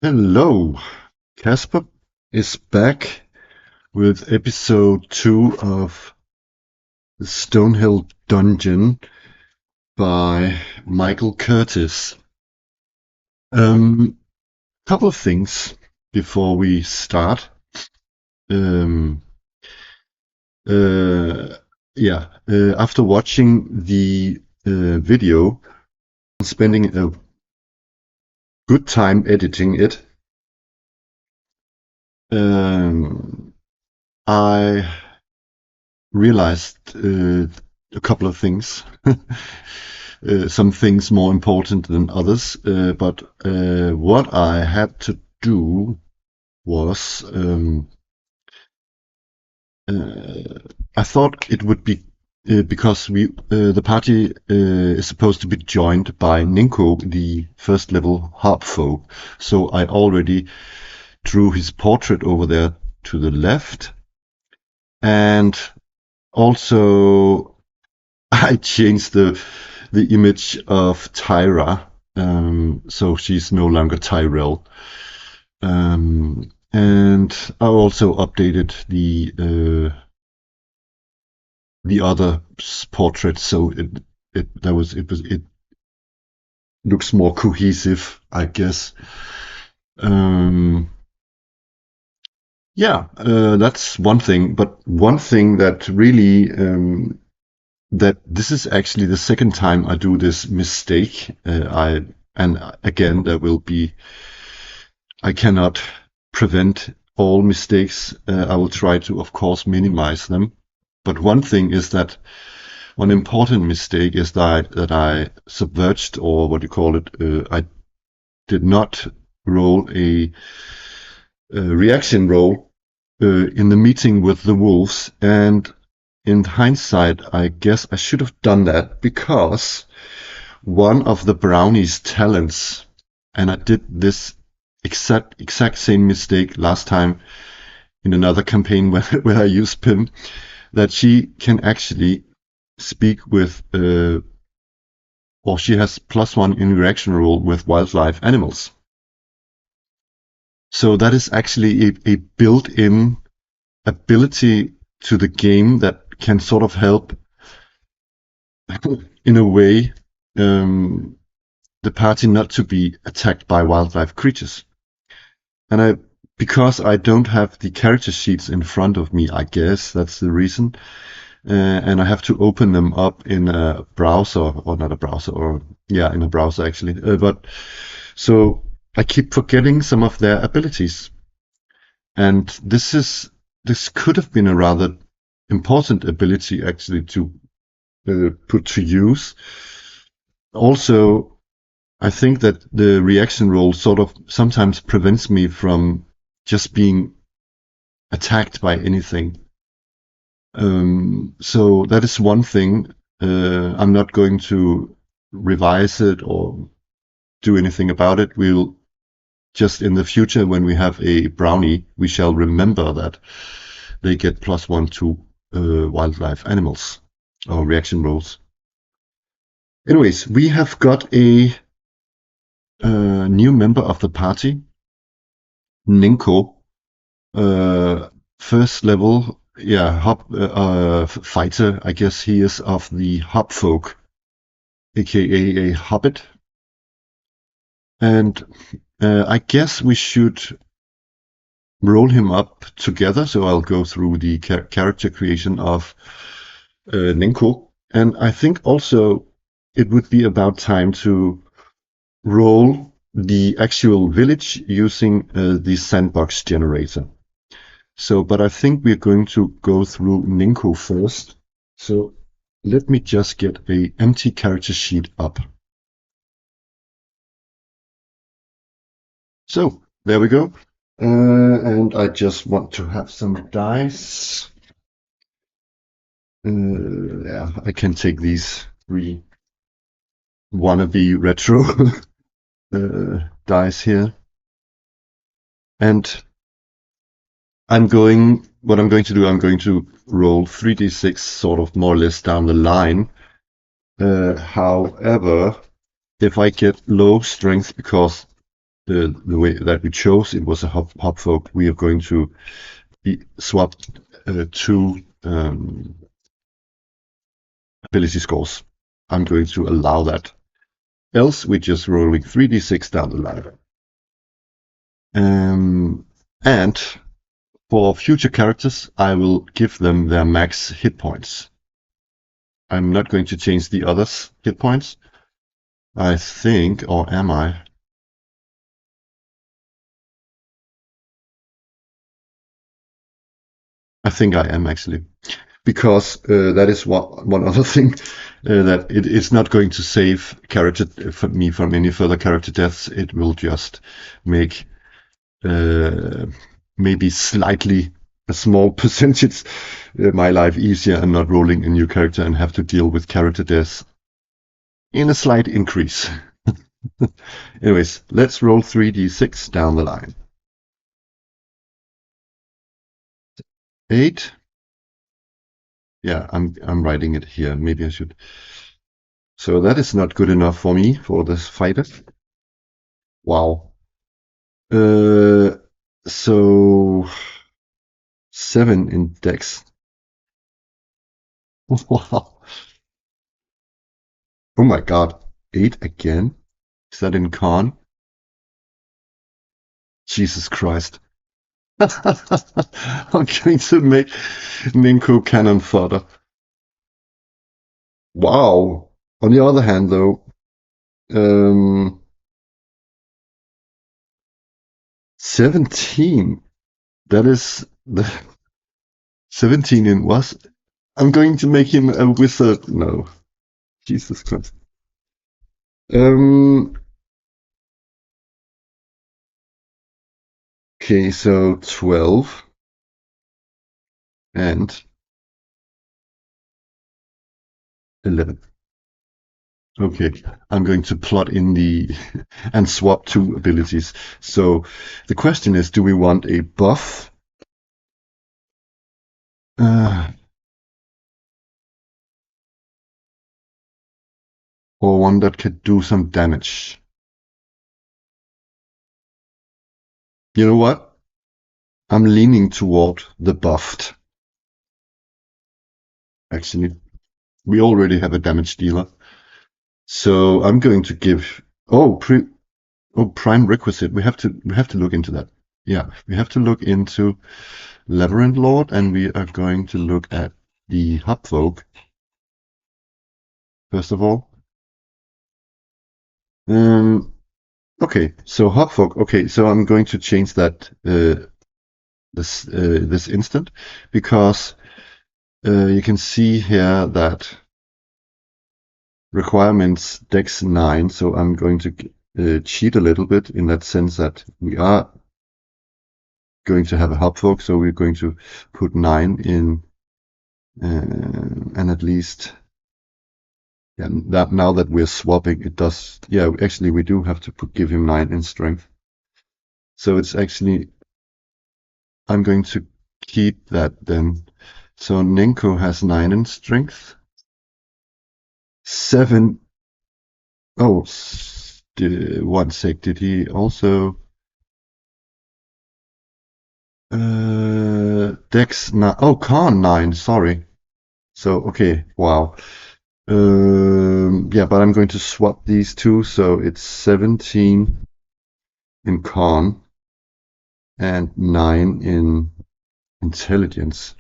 Hello, Casper is back with episode 2 of the Stonehell Dungeon by Michael Curtis. Couple of things before we start. Um, After watching the video, spending a good time editing it, I realized a couple of things. Some things more important than others, but what I had to do was I thought it would be because the party is supposed to be joined by Nenko, the first level harp folk. So I already drew his portrait over there to the left, and also I changed the image of Tyra, so she's no longer Tyrell. And I also updated the other portrait, so it looks more cohesive, I guess. That's one thing. But one thing that really that this is actually the second time I do this mistake. And again, I cannot prevent all mistakes. I will try to, of course, minimize them. But one thing is that one important mistake is that I subverted, or what you call it, I did not roll a reaction roll in the meeting with the wolves. And in hindsight, I guess I should have done that because one of the brownie's talents, and I did this exact same mistake last time in another campaign where I used Pim, that she can actually speak with, or she has +1 in reaction roll with wildlife animals. So that is actually a built-in ability to the game that can sort of help, in a way, the party not to be attacked by wildlife creatures. And because I don't have the character sheets in front of me, I guess that's the reason. And I have to open them up in a browser, or not a browser, in a browser actually. But so I keep forgetting some of their abilities. And this could have been a rather important ability actually to put to use. Also, I think that the reaction roll sort of sometimes prevents me from just being attacked by anything. So that is one thing. I'm not going to revise it or do anything about it. We'll just in the future, when we have a brownie, we shall remember that they get +1 to wildlife animals or reaction rolls. Anyways, we have got a new member of the party, Nenko, first level, fighter. I guess he is of the hop folk, aka a hobbit. And I guess we should roll him up together. So I'll go through the character creation of Nenko. And I think also it would be about time to roll the actual village using the sandbox generator. So, but I think we're going to go through Nenko first. So let me just get an empty character sheet up. So there we go. And I just want to have some dice. I can take these 3 wannabe retro dice here. And what I'm going to do, I'm going to roll 3d6 sort of more or less down the line. However, if I get low strength because the way that we chose, it was a hop folk. We are going to swap 2 ability scores. I'm going to allow that. Else, we're just rolling 3d6 down the line. And for future characters, I will give them their max hit points. I'm not going to change the others' hit points. I think, or am I? I think I am actually, because that is one other thing that it's not going to save for me from any further character deaths. It will just make maybe slightly a small percentage my life easier and not rolling a new character and have to deal with character deaths in a slight increase. Anyways, let's roll 3d6 down the line. 8. Yeah, I'm writing it here. Maybe I should. So that is not good enough for me for this fighter. Wow. So 7 in Dex. Wow. Oh my god. 8 again? Is that in Con? Jesus Christ. I'm going to make Nenko cannon fodder. Wow. On the other hand, though, 17. That is the 17 in was. I'm going to make him a wizard. No. Jesus Christ. Okay, so 12 and 11. Okay, I'm going to plot in the and swap 2 abilities. So the question is, do we want a buff? Or one that could do some damage? You know what? I'm leaning toward the buffed. Actually, we already have a damage dealer. So I'm going to give prime requisite. We have to look into that. Yeah, we have to look into Labyrinth Lord, and we are going to look at the hub folk first of all. Okay, so hub folk. Okay, so I'm going to change that this instant, because you can see here that requirements Dex 9. So I'm going to cheat a little bit in that sense that we are going to have a hub folk, so we're going to put 9 in, and at least, yeah, that now that we're swapping, it does. Yeah, actually, we do have to give him 9 in strength. So it's actually, I'm going to keep that then. So Nenko has 9 in strength. 7. Oh, 1 sec. Did he also? Dex 9. Oh, Con 9. Sorry. So okay. Wow. Yeah, but I'm going to swap these two. So it's 17 in Con and 9 in Intelligence.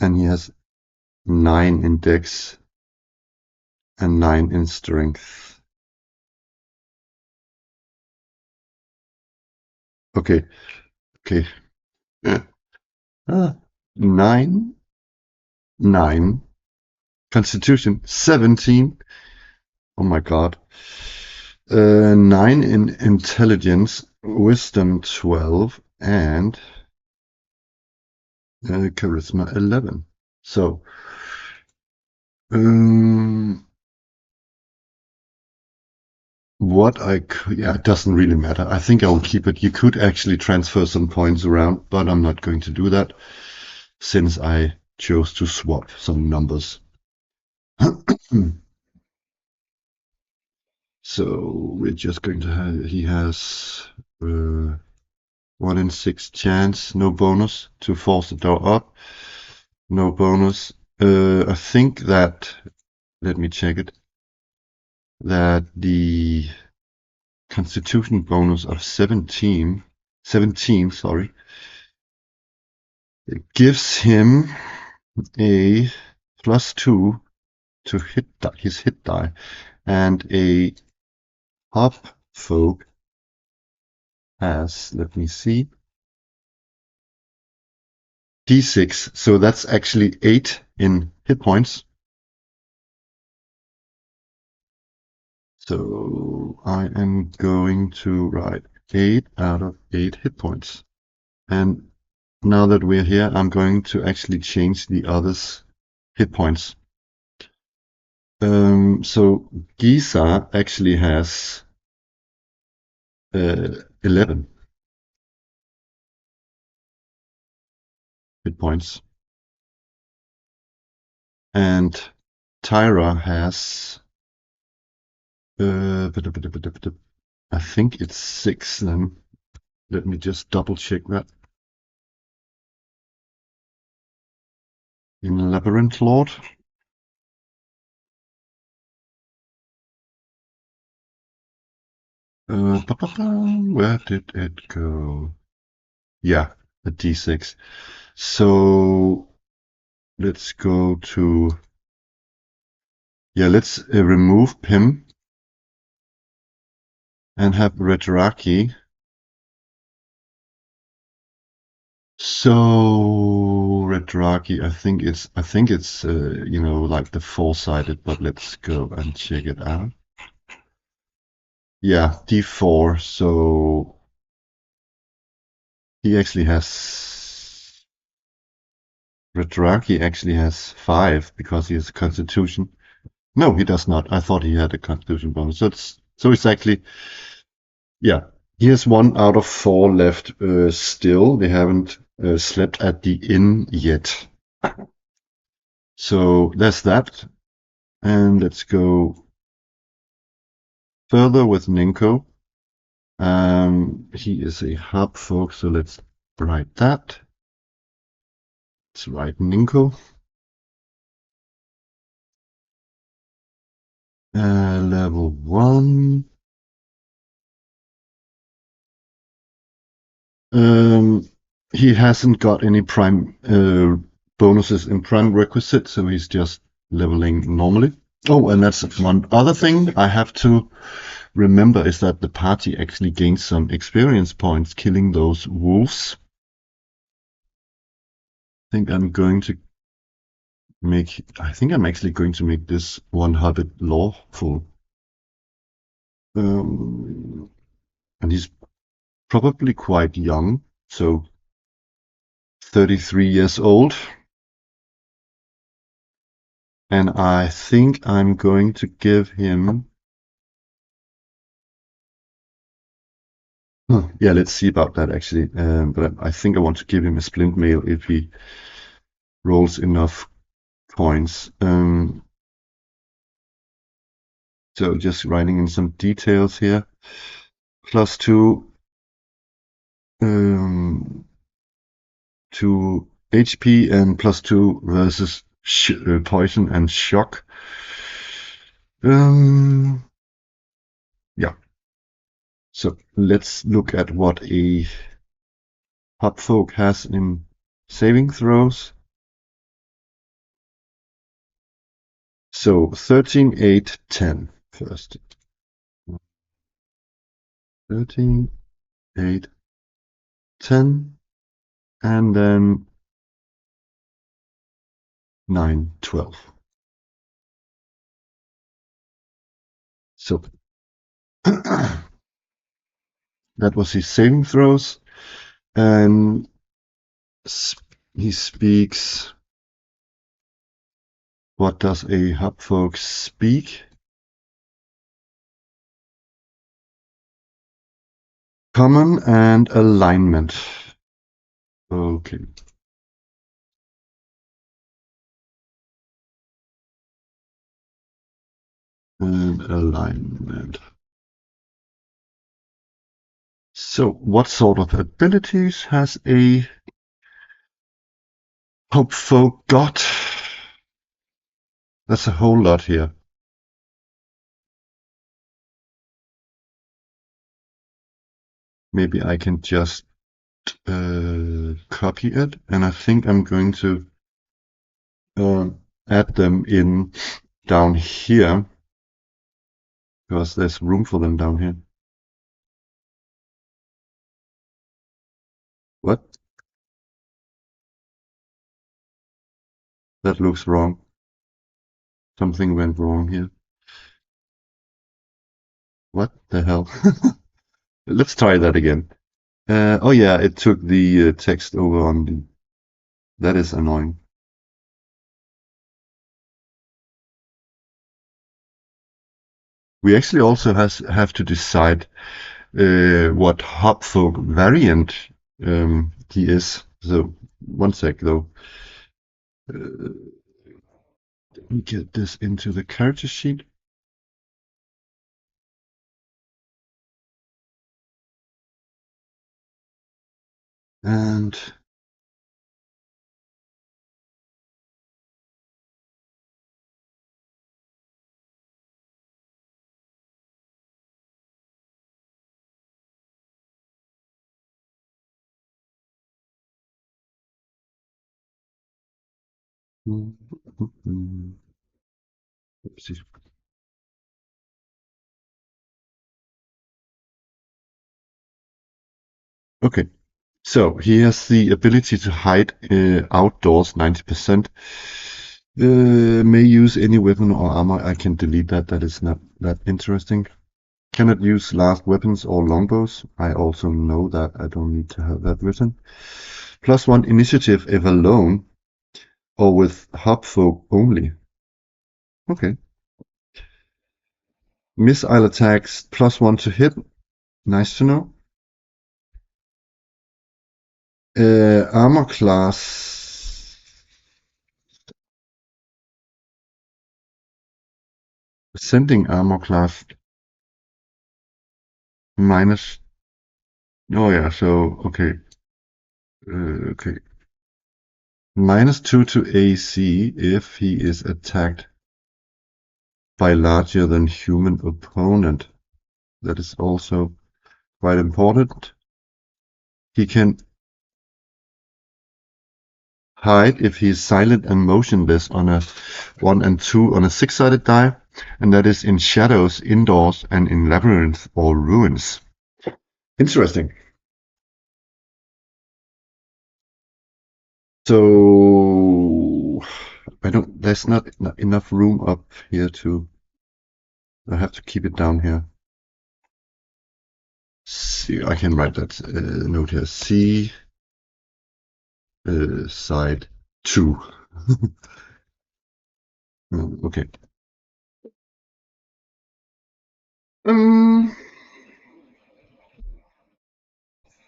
And he has 9 in Dex and 9 in Strength. Okay. 9, 9. Constitution 17. Oh my god. 9 in Intelligence, Wisdom 12, and Charisma 11. So, what I could, yeah, it doesn't really matter. I think I'll keep it. You could actually transfer some points around, but I'm not going to do that since I chose to swap some numbers. Hmm. So we're just going to have, he has 1 in 6 chance, no bonus to force the door up, no bonus. I think that, let me check it, that the constitution bonus of 17, sorry, it gives him a +2 to his hit die, and a half folk has, let me see, d6, so that's actually 8 in hit points. So I am going to write 8 out of 8 hit points. And now that we're here, I'm going to actually change the others' hit points. So Giza actually has 11 hit points. And Tyra has I think it's 6 then. Let me just double check that. In Labyrinth Lord. Where did it go? Yeah, a d6. So let's go to, yeah, let's remove him and have Retraki. So Retraki, I think it's you know, like the four-sided, but let's go and check it out. Yeah, d4. So he actually has, Retraki actually has 5 because he has a Constitution. No, he does not. I thought he had a Constitution bonus. So it's actually, yeah. He has 1 out of 4 left still. They haven't slept at the inn yet. So there's that. And let's go further with Nenko. He is a hub folk, so let's write that. Let's write Nenko. Level 1. He hasn't got any prime bonuses in prime requisite, so he's just leveling normally. Oh, and that's one other thing I have to remember is that the party actually gains some experience points killing those wolves. I think I'm actually going to make this one hobbit lawful. And he's probably quite young, so 33 years old. And I think I'm going to give him, yeah, let's see about that actually. But I think I want to give him a splint mail if he rolls enough coins. So just writing in some details here. +2 to HP and +2 versus poison and shock. Yeah. So let's look at what a hubfolk has in saving throws. So 13, 8, 10 first. 13, 8, 10, and then 9, 12. So that was his saving throws, and he speaks. What does a hubfolk speak? Common and alignment. Okay. and alignment. So, what sort of abilities has a hopeful got? That's a whole lot here. Maybe I can just copy it, and I think I'm going to add them in down here, because there's room for them down here. What? That looks wrong. Something went wrong here. What the hell? Let's try that again. Oh yeah, it took the text over on the... That is annoying. We actually also have to decide what hopfolk variant he is. So one sec though. Let me get this into the character sheet. And okay, so he has the ability to hide outdoors 90%. May use any weapon or armor. I can delete that. That is not that interesting. Cannot use last weapons or longbows. I also know that. I don't need to have that written. +1 initiative if alone or with hopfolk only. Okay. Missile attacks +1 to hit. Nice to know. Armor class. Ascending armor class minus. Oh yeah, so okay. Okay. -2 to AC if he is attacked by larger than human opponent. That is also quite important. He can hide if he is silent and motionless on a 1 and 2 on a 6-sided die, and that is in shadows, indoors, and in labyrinth or ruins. Interesting. So there's not enough room up here to, I have to keep it down here. See, I can write that note here. C side 2. Okay.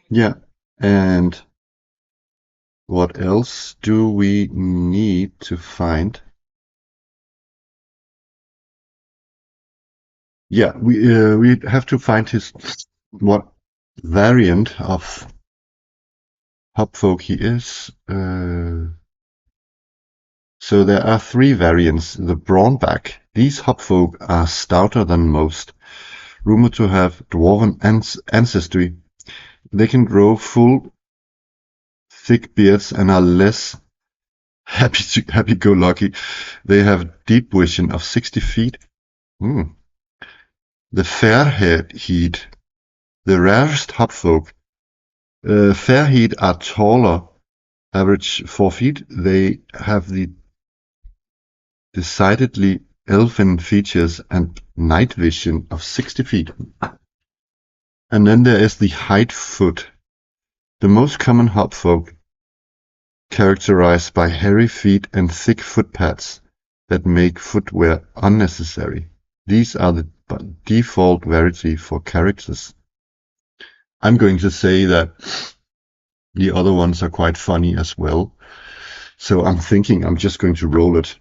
Yeah. And what else do we need to find? Yeah, we have to find his what variant of hopfolk he is. So there are 3 variants. The Brawnback. These hopfolk are stouter than most, rumored to have dwarven ancestry. They can grow full, thick beards and are less happy-go-lucky. They have deep vision of 60 feet. The Fairhead, the rarest hopfolk. Fairhead are taller, average 4 feet. They have the decidedly elfin features and night vision of 60 feet. And then there is the Hidefoot, the most common hopfolk, characterized by hairy feet and thick footpads that make footwear unnecessary. These are the default variety for characters. I'm going to say that the other ones are quite funny as well. So I'm thinking I'm just going to roll it.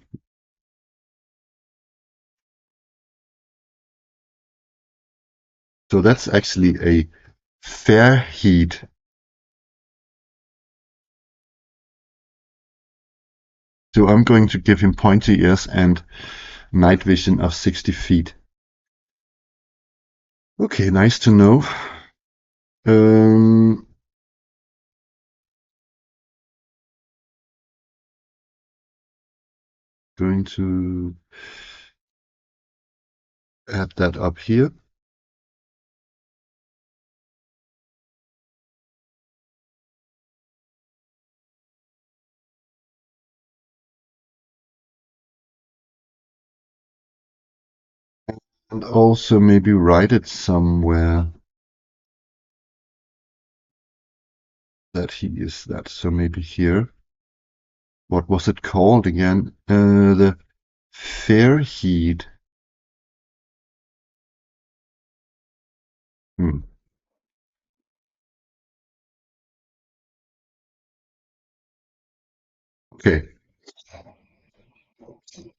So that's actually a fair heat. So I'm going to give him pointy ears and night vision of 60 feet. Okay, nice to know. Going to add that up here. And also maybe write it somewhere that he is that. So maybe here. What was it called again? The fair heat. Hmm. Okay.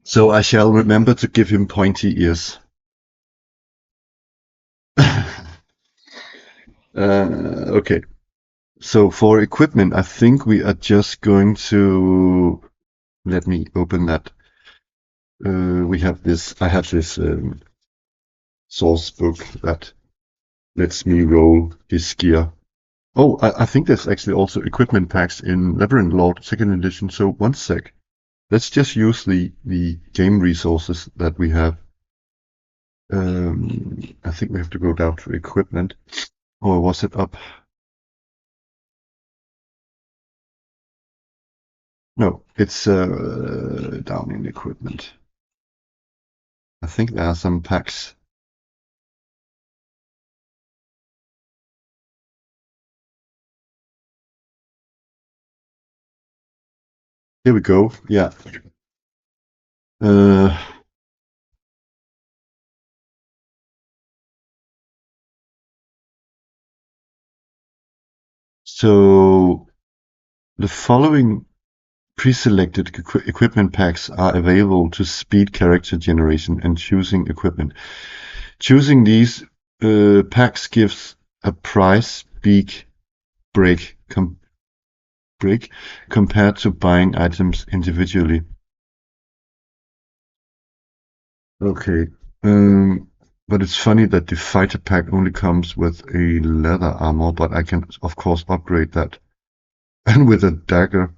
So I shall remember to give him pointy ears. Okay. So for equipment, I think we are just going to let me open that. We have this. I have this source book that lets me roll his gear. Oh, I think there's actually also equipment packs in Labyrinth Lord second edition. So one sec. Let's just use the game resources that we have. I think we have to go down to equipment, or was it up? No, it's down in equipment. I think there are some packs. Here we go. Yeah. Uh, so the following pre-selected equipment packs are available to speed character generation and choosing equipment. Choosing these packs gives a price break compared to buying items individually. Okay. But it's funny that the fighter pack only comes with a leather armor, but I can of course upgrade that. And with a dagger.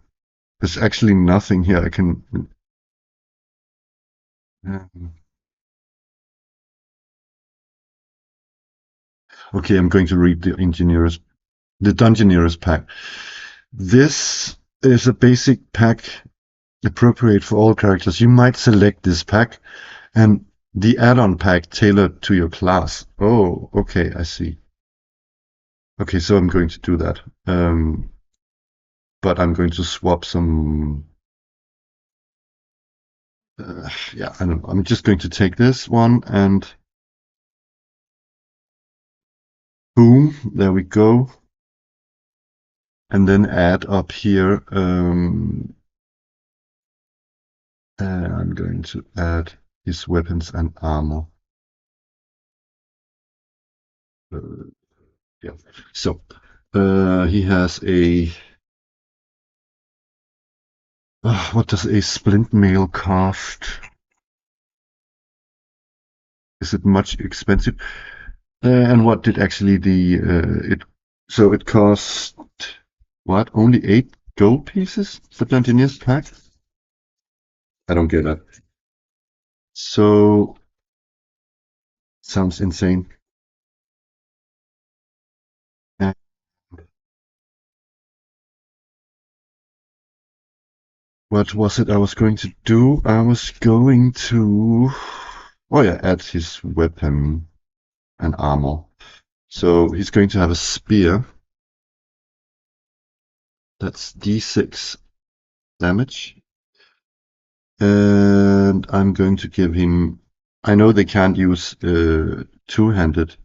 There's actually nothing here I can. Okay, I'm going to read the Dungeoneer's pack. This is a basic pack appropriate for all characters. You might select this pack and the add-on pack tailored to your class. Oh, okay, I see. Okay, so I'm going to do that. But I'm going to swap some. Yeah, I don't know. I'm just going to take this one and boom, there we go. And then add up here. I'm going to add his weapons and armor. Yeah. So he has a. What does a splint mail cost? Is it much expensive? And what did actually the it? So it cost what? Only 8 gold pieces? The Dungeoneer's pack? I don't get that. So sounds insane. Uh, What was it I was going to do? I was going to, oh yeah, add his weapon and armor. So he's going to have a spear. That's d6 damage. And I'm going to give him. I know they can't use two-handed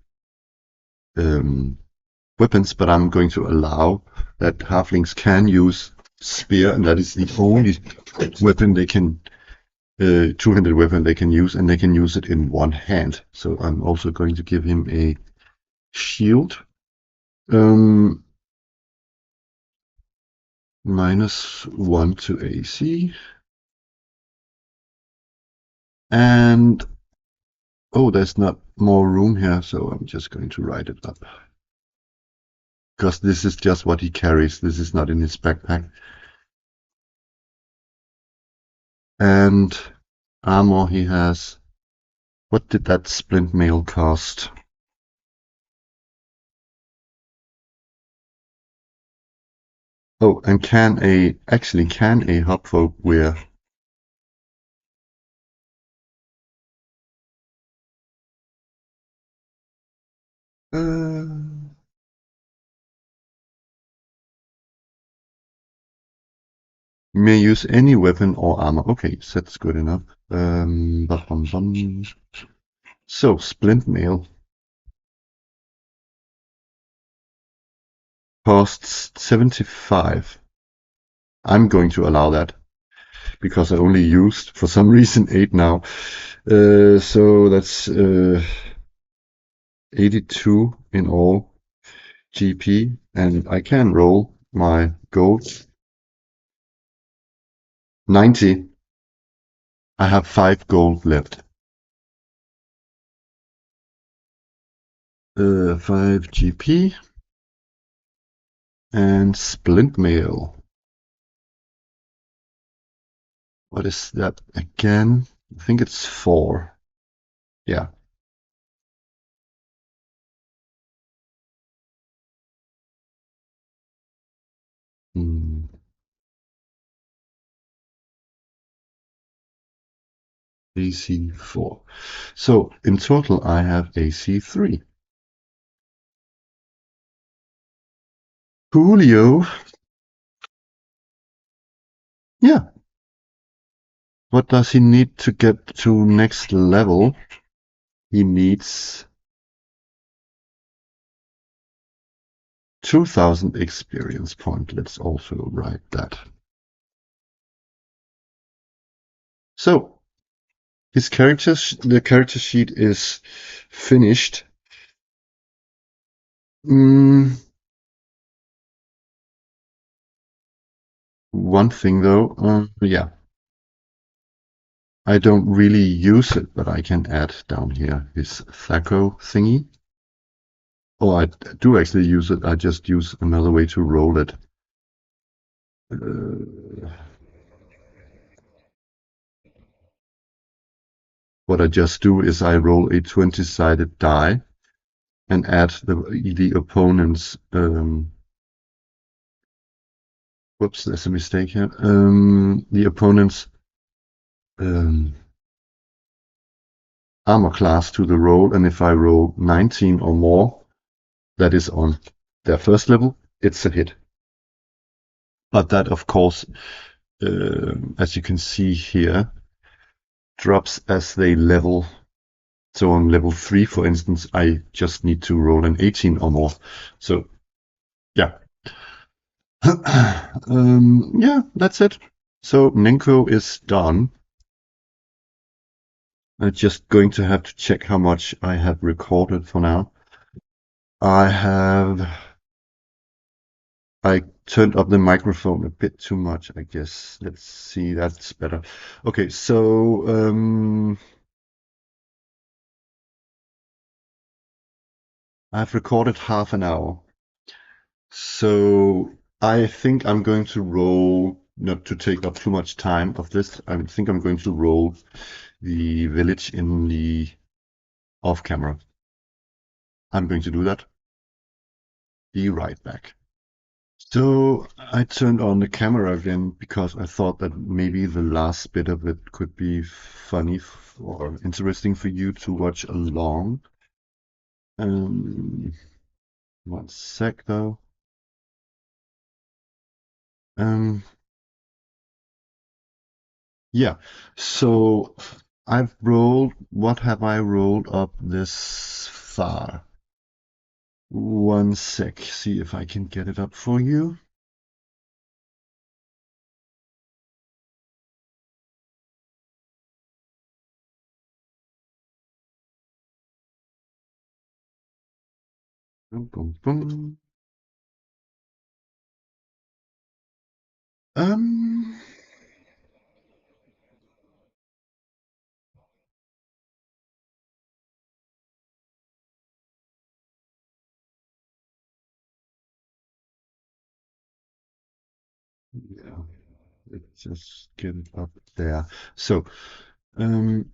weapons, but I'm going to allow that halflings can use spear, and that is the only weapon they can two-handed weapon they can use, and they can use it in one hand. So I'm also going to give him a shield. -1 to AC. And oh, there's not more room here, so I'm just going to write it up. Because this is just what he carries. This is not in his backpack. And armor he has. What did that splint mail cost? Oh, and can a hobfolk wear? Uh, may use any weapon or armor. Okay, so that's good enough. Bum, bum, bum. So, splint mail costs 75. I'm going to allow that because I only used, for some reason, 8 now. So that's 82 in all GP, and I can roll my gold. 90. I have 5 gold left. 5 GP and splint mail. What is that again? I think it's 4. Yeah. Hmm. AC 4. So in total, I have AC 3. Julio. Yeah. What does he need to get to next level? He needs 2000 experience point. Let's also write that. So the character sheet is finished. One thing though, yeah, I don't really use it, but I can add down here his Thaco thingy. Oh, I do actually use it. I just use another way to roll it. What I just do is I roll a 20-sided die and add the opponent's. Whoops, there's a mistake here. The opponent's armor class to the roll, and if I roll 19 or more, that is on their first level, it's a hit. But that, of course, as you can see here, drops as they level. So on level 3, for instance, I just need to roll an 18 or more. So, yeah. Yeah, that's it. So Nenko is done. I'm just going to have to check how much I have recorded for now. I turned up the microphone a bit too much, I guess. Let's see, that's better. Okay, so I've recorded half an hour. So I think I'm going to roll, not to take up too much time of this, I think I'm going to roll the village in the off camera. I'm going to do that. Be right back. So I turned on the camera again because I thought that maybe the last bit of it could be funny or interesting for you to watch along. Um, 1 sec though. Um, yeah, so I've rolled, what have I rolled up this far? 1 sec, see if I can get it up for you. Boom, boom, boom. Yeah, let's just get it up there. So, um,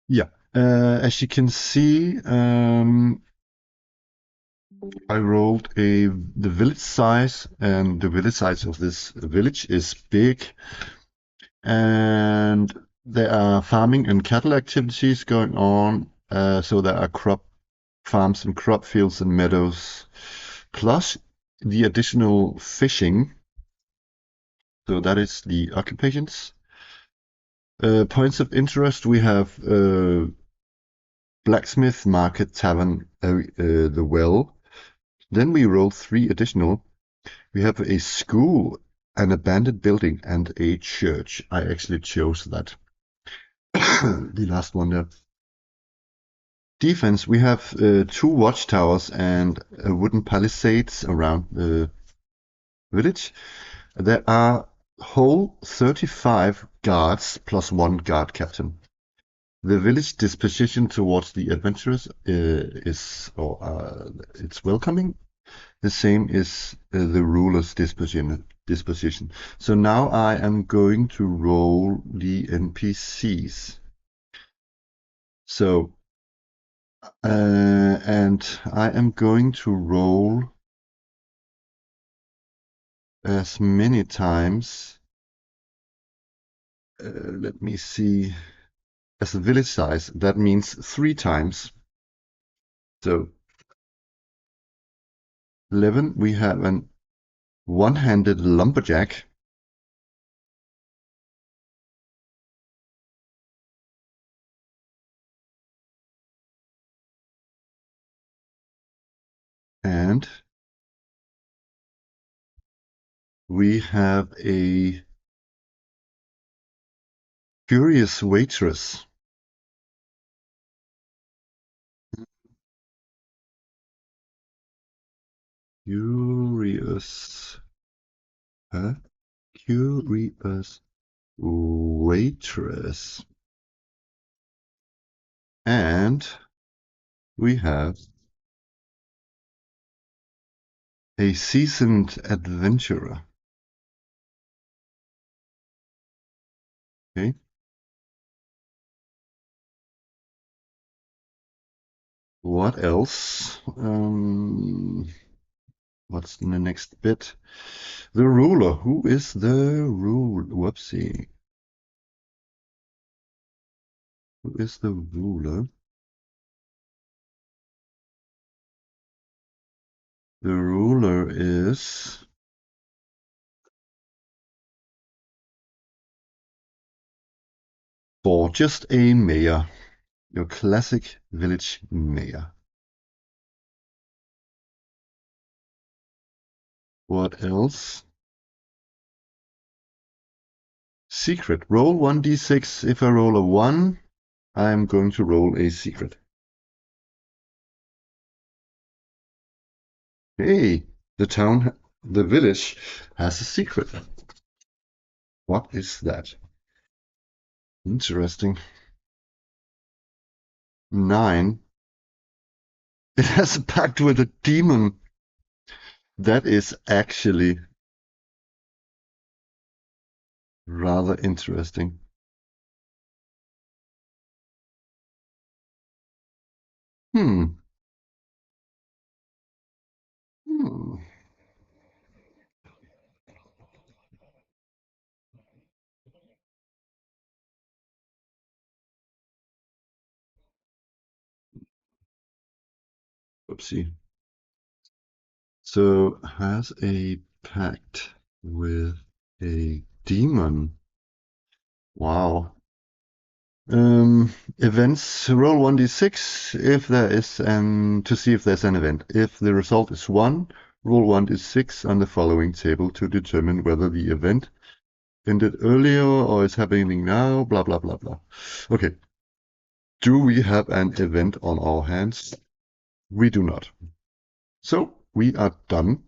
yeah, as you can see, I rolled the village size, and the village size of this village is big, and there are farming and cattle activities going on. So there are crop farms and crop fields and meadows, plus the additional fishing. So that is the occupations. Points of interest, we have blacksmith, market, tavern, the well. Then we roll 3 additional. We have a school, an abandoned building, and a church. I actually chose that. The last one there. Defense, we have 2 watchtowers and wooden palisades around the village. There are whole 35 guards plus 1 guard captain. The village disposition towards the adventurers it's welcoming. The same is the ruler's disposition. So now I am going to roll the NPCs. So, and I am going to roll as many times. Let me see. As a village size, that means 3 times. So 11, we have an one-handed lumberjack. And we have a curious waitress. Curious. Huh? Curious waitress. And we have a seasoned adventurer. Okay. What else? What's in the next bit? The ruler. Who is the ruler? Whoopsie. Who is the ruler? The ruler is for just a mayor. Your classic village mayor. What else? Secret. Roll 1d6. If I roll a 1, I'm going to roll a secret. Hey, the village has a secret. What is that? Interesting. 9. It has a pact with a demon. That is actually rather interesting. Hmm. Hmm. Oopsie. So has a pact with a demon. Wow. Events, roll 1d6 if there is to see if there's an event. If the result is 1, roll 1d6 on the following table to determine whether the event ended earlier or is happening now, blah, blah, blah, blah. Okay. Do we have an event on our hands? We do not. So we are done.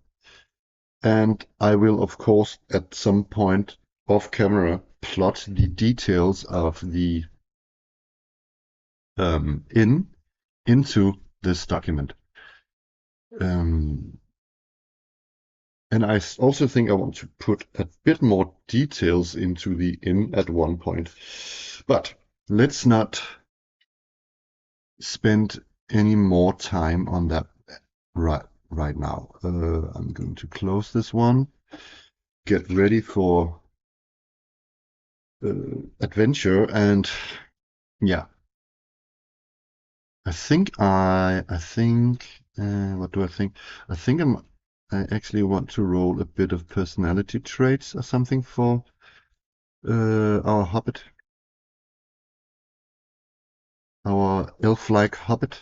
And I will, of course, at some point off camera, plot the details of the into this document. Um, and I also think I want to put a bit more details into the in at one point. But let's not spend any more time on that right now. I'm going to close this one, get ready for adventure, and yeah, I think what do I think? I think I actually want to roll a bit of personality traits or something for our hobbit, our elf-like hobbit.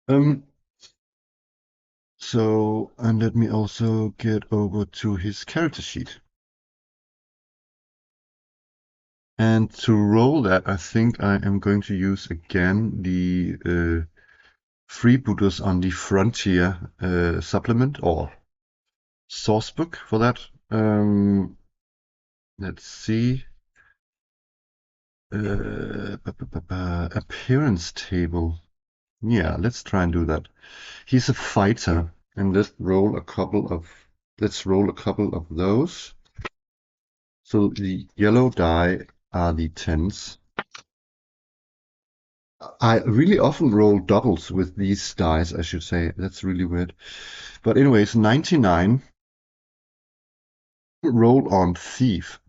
Um, so, and let me also get over to his character sheet. And to roll that, I think I am going to use again the Freebooters on the Frontier supplement or source book for that. Let's see. Appearance table. Yeah, let's try and do that. He's a fighter, and let's roll a couple of those. So the yellow die are the tens. I really often roll doubles with these dice, I should say. That's really weird. But anyways, 99. Roll on thief.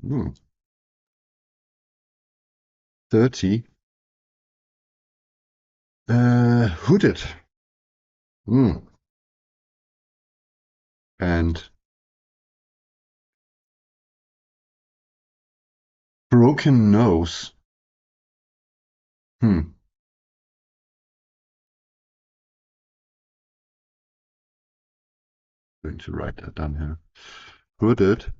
30. Hooded. And broken nose. Hmm. Going to write that down here. Hooded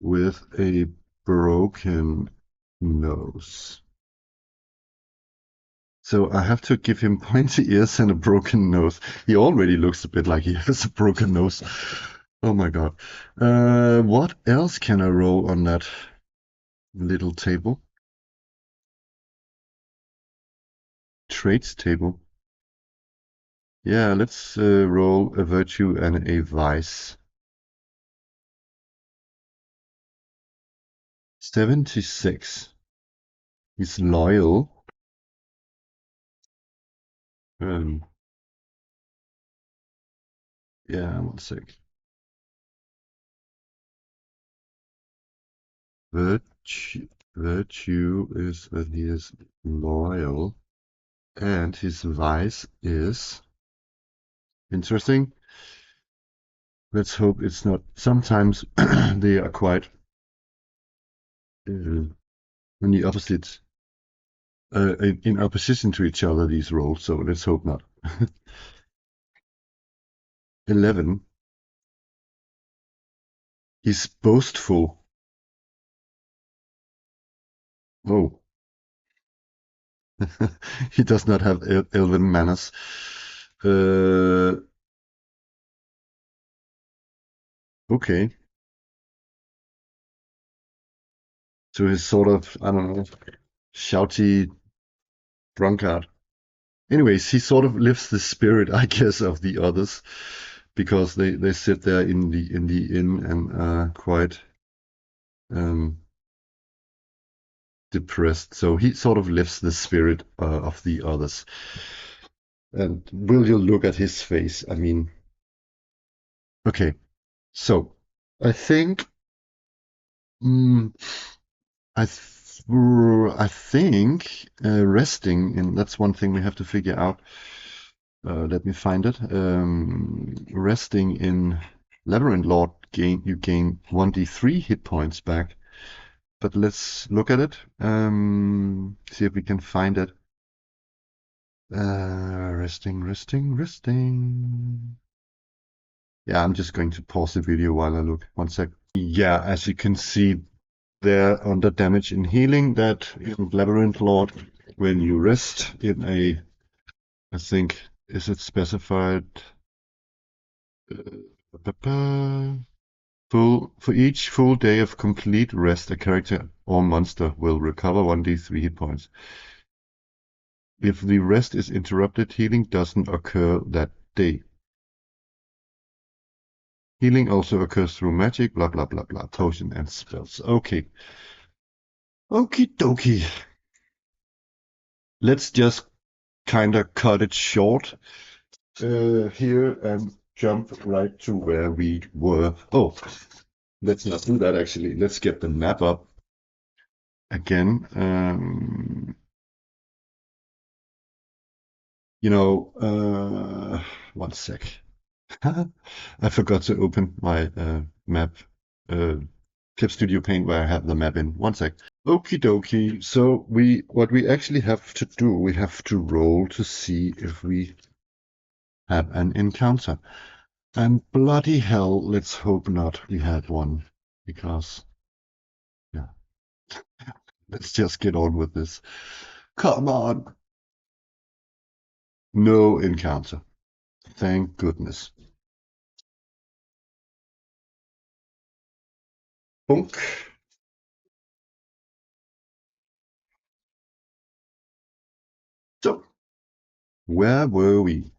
with a broken nose. So I have to give him pointy ears and a broken nose. He already looks a bit like he has a broken nose. Oh my god. What else can I roll on that little table? Traits table. Yeah, let's roll a virtue and a vice. 76. He's loyal. Um, yeah, one sec. Virtue is that he is loyal, and his vice is interesting. Let's hope it's not. Sometimes they are quite on the opposite, in opposition to each other. These roles, so let's hope not. 11. He's boastful. Oh, he does not have elven manners. Okay. So he's sort of, I don't know, shouty drunkard. Anyways, he sort of lifts the spirit, I guess, of the others because they sit there in the inn and are quite depressed. So he sort of lifts the spirit of the others. And will you look at his face? I mean, okay. So I think mm, I think resting, and that's one thing we have to figure out. Let me find it. Resting in Labyrinth Lord, you gain 1d3 hit points back. But let's look at it. See if we can find it. Resting. Yeah, I'm just going to pause the video while I look. One sec. Yeah, as you can see, they're under damage in healing that in Labyrinth Lord, when you rest in a, I think, is it specified? For each full day of complete rest, a character or monster will recover 1d3 hit points. If the rest is interrupted, healing doesn't occur that day. Healing also occurs through magic, blah blah blah blah, potion and spells. Okay. Okie dokie. Let's just kind of cut it short here and jump right to where we were. Oh, let's not do that actually. Let's get the map up again. One sec. I forgot to open my map, Clip Studio Paint, where I have the map in. One sec. Okie dokie. So what we actually have to do, we have to roll to see if we have an encounter. And bloody hell, let's hope not. We had one, because yeah. Let's just get on with this. Come on. No encounter. Thank goodness. Bunk. So, where were we?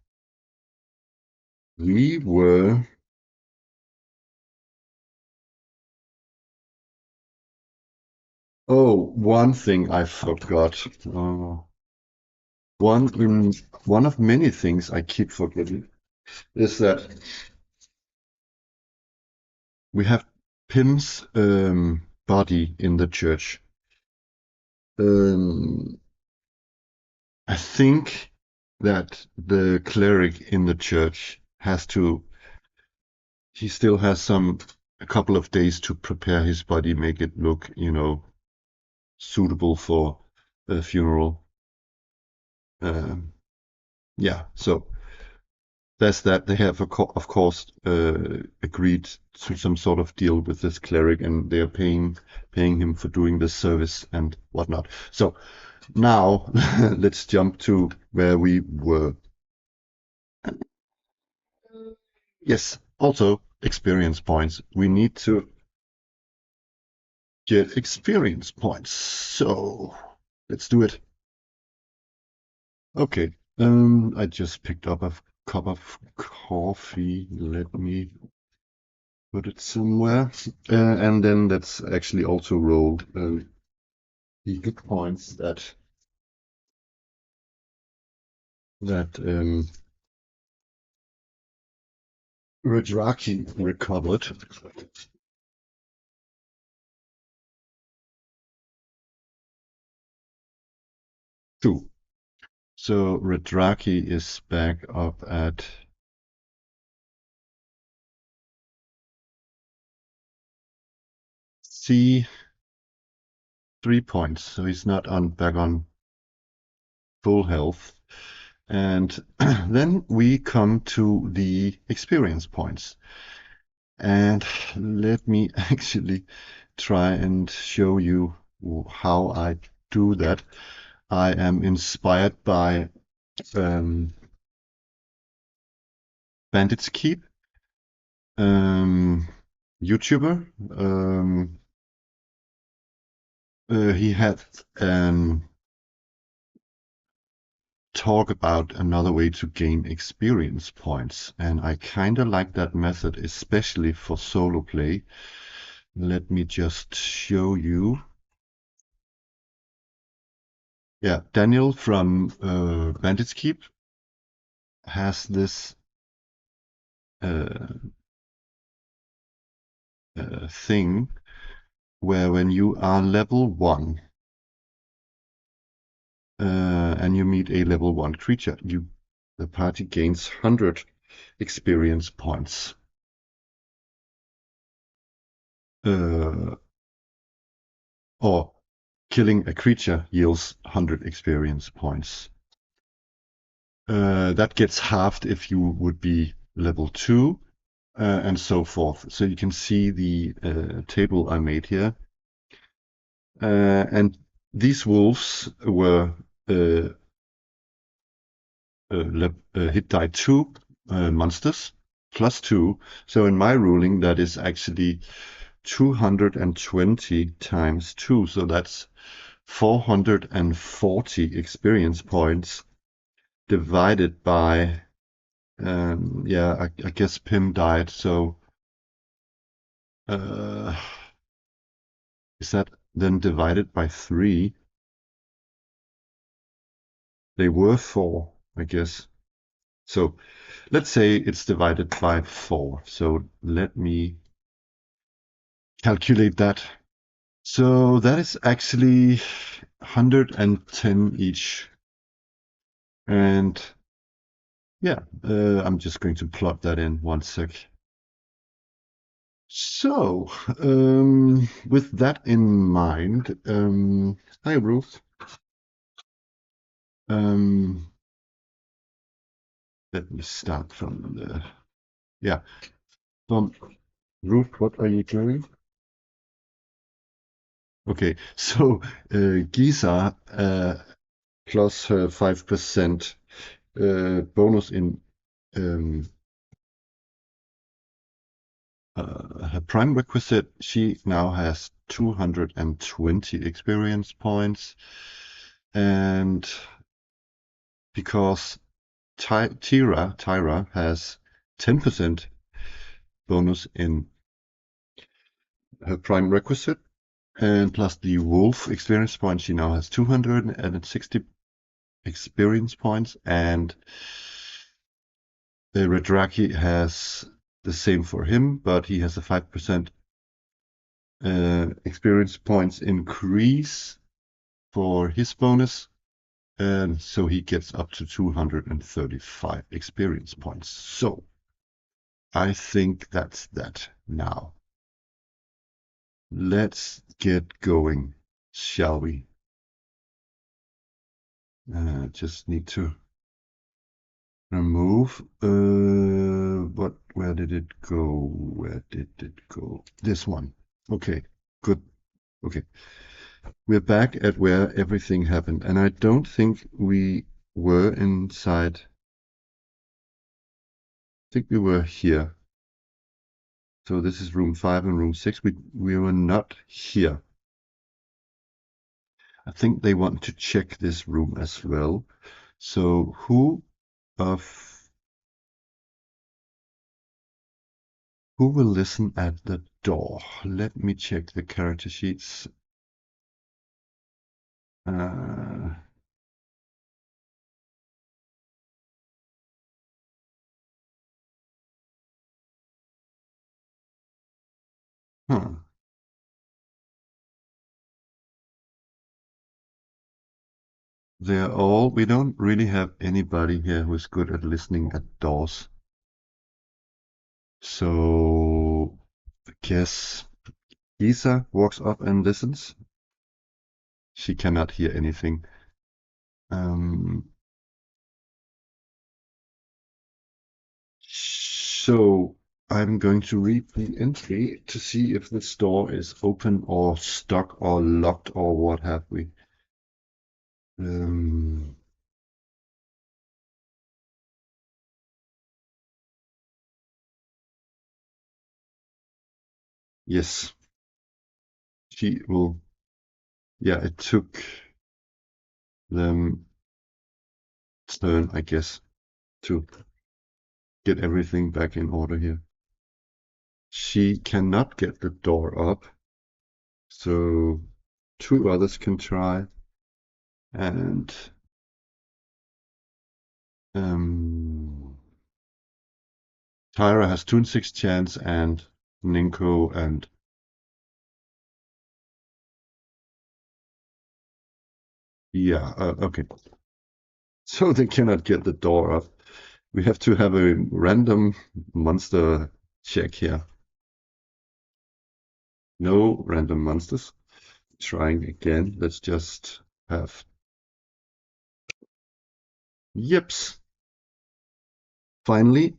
We were. Oh, one thing I forgot. One of many things I keep forgetting is that we have Pim's body in the church. Um, I think that the cleric in the church has to. He still has a couple of days to prepare his body, make it look, suitable for a funeral. Yeah, so there's that. They have, of course, agreed to some sort of deal with this cleric, and they are paying him for doing this service and whatnot. So now let's jump to where we were. Yes, also experience points. We need to get experience points. So let's do it. Okay. I just picked up a cup of coffee. Let me put it somewhere. And then let's actually also roll the hit points that Redraki recovered. 2. So Redraki is back up at C 3 points. So he's not back on full health. And then we come to the experience points. And let me actually try and show you how I do that. I am inspired by Bandit's Keep, YouTuber. He had talk about another way to gain experience points, and I kind of like that method, especially for solo play. Let me just show you. Yeah, Daniel from Bandit's Keep has this thing where when you are level 1 and you meet a level 1 creature, the party gains 100 experience points. Or killing a creature yields 100 experience points. That gets halved if you would be level 2, and so forth. So you can see the table I made here. And these wolves were hit die 2 monsters plus 2. So in my ruling, that is actually 220 times 2. So that's 440 experience points divided by, yeah, I guess Pim died. So is that then divided by 3? They were 4, I guess. So let's say it's divided by 4. So let me calculate that. So that is actually 110 each. And yeah, I'm just going to plot that in 1 sec. So, with that in mind, hi Ruth. Let me start from the, yeah, from Ruth, what are you doing? Okay, so Giza plus her 5% bonus in her prime requisite, she now has 220 experience points. And because Tyra has 10% bonus in her prime requisite, and plus the wolf experience points, she now has 260 experience points, and the Redraki has the same for him, but he has a 5% experience points increase for his bonus, and so he gets up to 235 experience points. So I think that's that now. Let's get going, shall we? Just need to remove. Where did it go? Where did it go? This one. Okay, good. Okay. We're back at where everything happened, and I don't think we were inside. I think we were here. So this is room 5 and room 6. We were not here. I think they want to check this room as well. So who will listen at the door? Let me check the character sheets. Huh. We don't really have anybody here who's good at listening at doors. So I guess Isa walks up and listens. She cannot hear anything. So I'm going to read the entry to see if this door is open or stuck or locked or what have we. Yes, she will. Yeah, it took them turn, I guess, to get everything back in order here. She cannot get the door up, so 2 others can try. And Tyra has 2 in 6 chance, and Nenko and yeah, okay. So they cannot get the door up. We have to have a random monster check here. No random monsters. Trying again. Let's just have yips. Finally,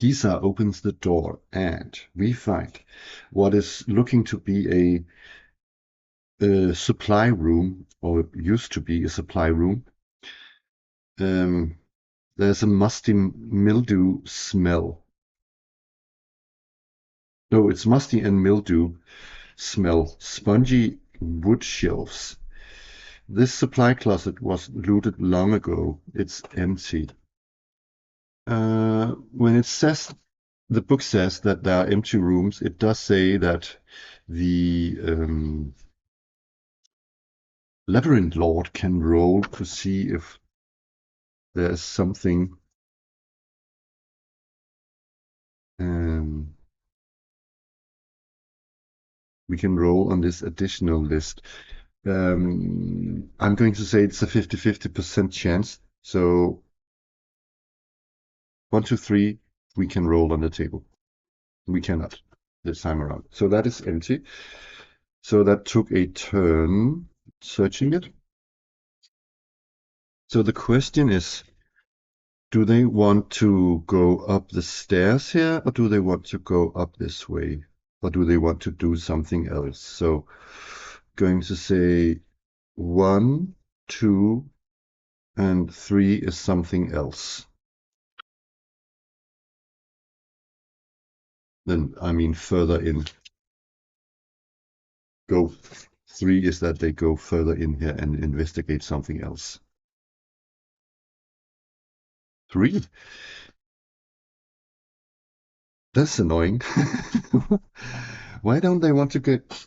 Giza opens the door and we find what is looking to be a supply room, or used to be a supply room. There's a musty mildew smell. No, it's musty and mildew smell. Spongy wood shelves. This supply closet was looted long ago. It's empty. When it says, the book says that there are empty rooms, it does say that the Labyrinth Lord can roll to see if there's something. We can roll on this additional list. I'm going to say it's a 50-50% chance. So 1, 2, 3, we can roll on the table. We cannot this time around. So that is empty. So that took a turn searching it. So the question is, do they want to go up the stairs here, or do they want to go up this way? Or do they want to do something else? So going to say 1, 2, and 3 is something else. Then, I mean, further in. Go. 3 is that they go further in here and investigate something else. 3? That's annoying. Why don't they want to get...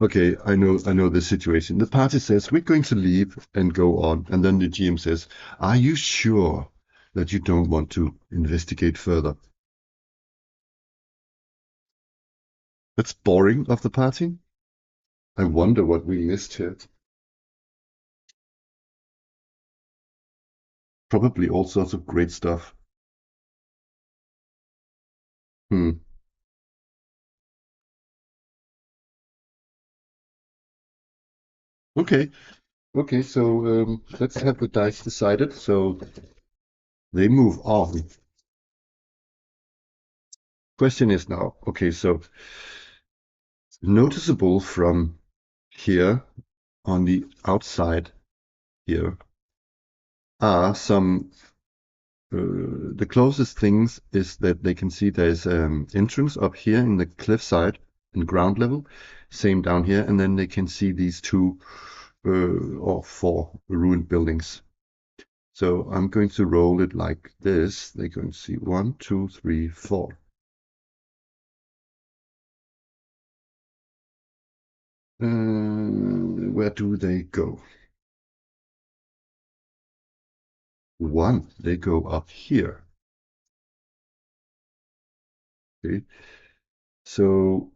Okay, I know the situation. The party says, we're going to leave and go on. And then the GM says, are you sure that you don't want to investigate further? That's boring of the party. I wonder what we missed here. Probably all sorts of great stuff. Hmm. Okay. Okay, so let's have the dice decided. So they move on. Question is now, okay, so noticeable from here on the outside here are some, the closest things is that they can see there's entrance up here in the cliffside in ground level, same down here, and then they can see these 2 or 4 ruined buildings. So I'm going to roll it like this. They're going to see 1, 2, 3, 4. Where do they go? 1, they go up here. Okay. So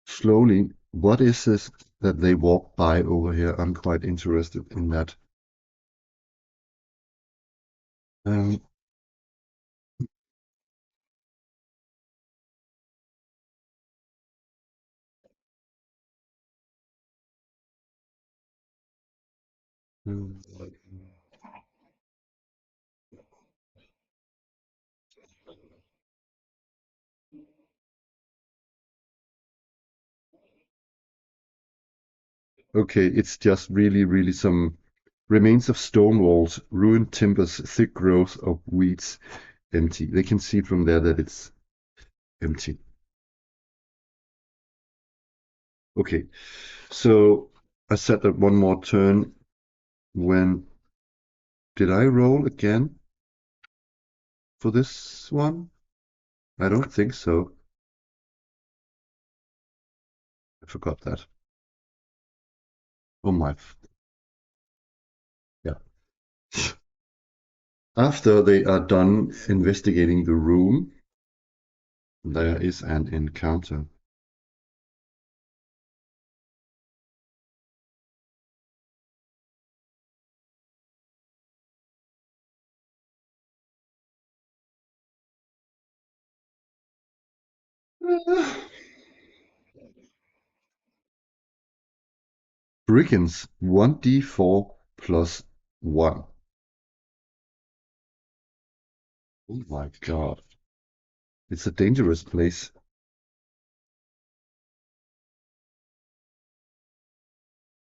slowly, what is this that they walk by over here? I'm quite interested in that. Um, okay, it's just really some remains of stone walls, ruined timbers, thick growth of weeds, empty. They can see from there that it's empty. Okay, so I set up one more turn. When did I roll again for this one? I don't think so. I forgot that. Oh my. Yeah. After they are done investigating the room, there is an encounter. Brigands 1d4 plus 1. Oh my god. It's a dangerous place.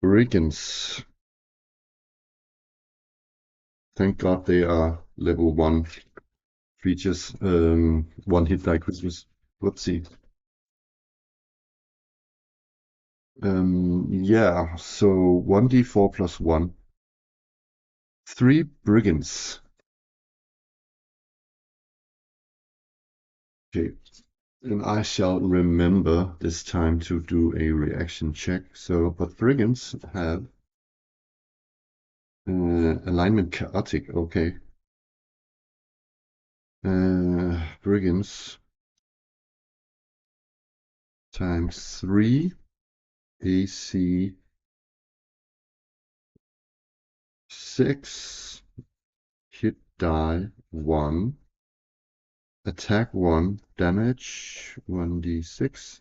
Brigands. Thank God they are level 1 creatures. One hit die Christmas. Whoopsie. Yeah, so 1d4 plus 1. 3 brigands. Okay. And I shall remember this time to do a reaction check. So, but brigands have alignment chaotic. Okay. Brigands times 3 AC 6 hit die 1 attack 1 damage 1d6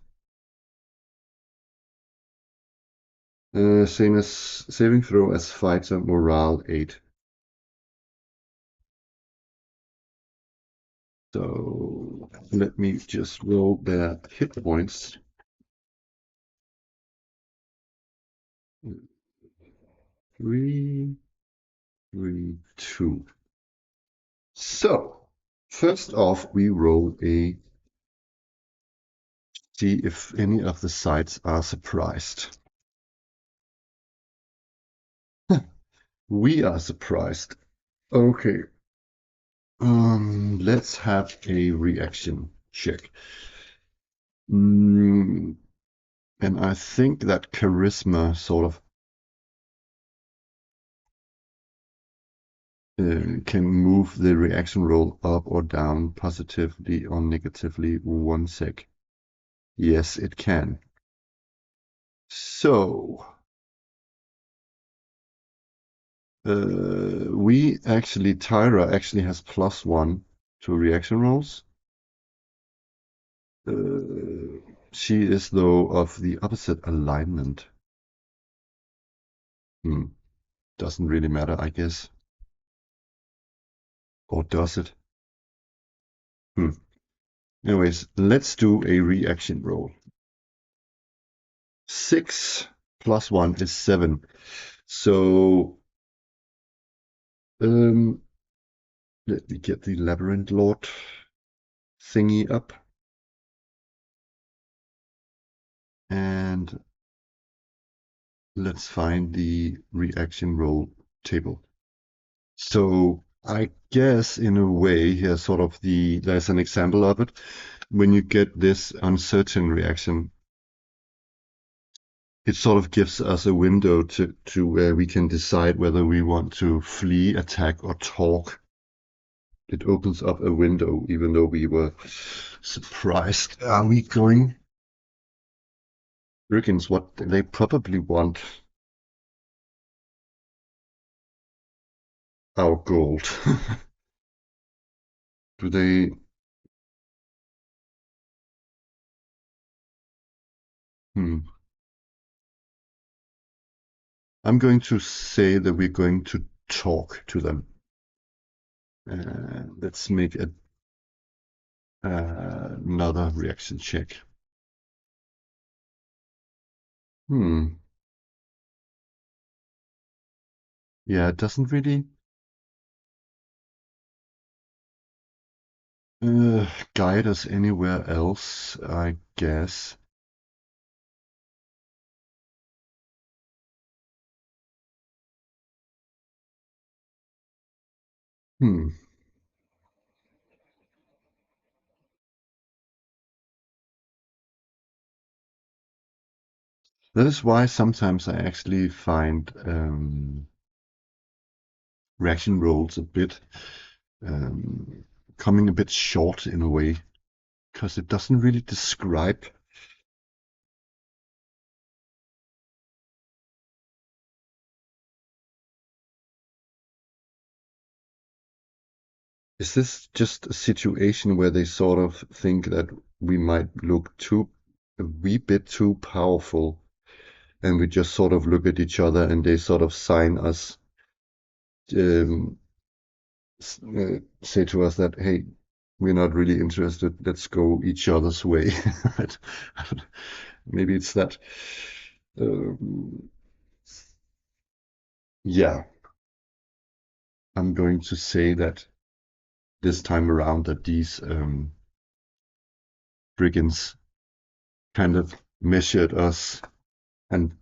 same as saving throw as fighter morale 8. So let me just roll their hit points. 3 3 2. So first off we roll a see if any of the sides are surprised. We are surprised. Okay. Let's have a reaction check. And I think that charisma sort of can move the reaction roll up or down positively or negatively 1 sec. Yes, it can. So Tyra actually has +1 to reaction rolls. She is though of the opposite alignment. Doesn't really matter, I guess. Or does it? Anyways, let's do a reaction roll. 6 plus 1 is 7. So let me get the Labyrinth Lord thingy up. And let's find the reaction roll table. So I guess in a way here sort of there's an example of it. When you get this uncertain reaction, it sort of gives us a window to where we can decide whether we want to flee, attack, or talk. It opens up a window, even though we were surprised. Are we going? Brigands, what they probably want our gold. Do they? I'm going to say that we're going to talk to them. Let's make another reaction check. Yeah, it doesn't really guide us anywhere else, I guess. That is why sometimes I actually find reaction rolls a bit coming a bit short in a way, because it doesn't really describe. Is this just a situation where they sort of think that we might look a wee bit too powerful, and we just sort of look at each other and they sort of say to us that, hey, we're not really interested, let's go each other's way. Maybe it's that. Um, yeah, I'm going to say that this time around that these brigands kind of measured us and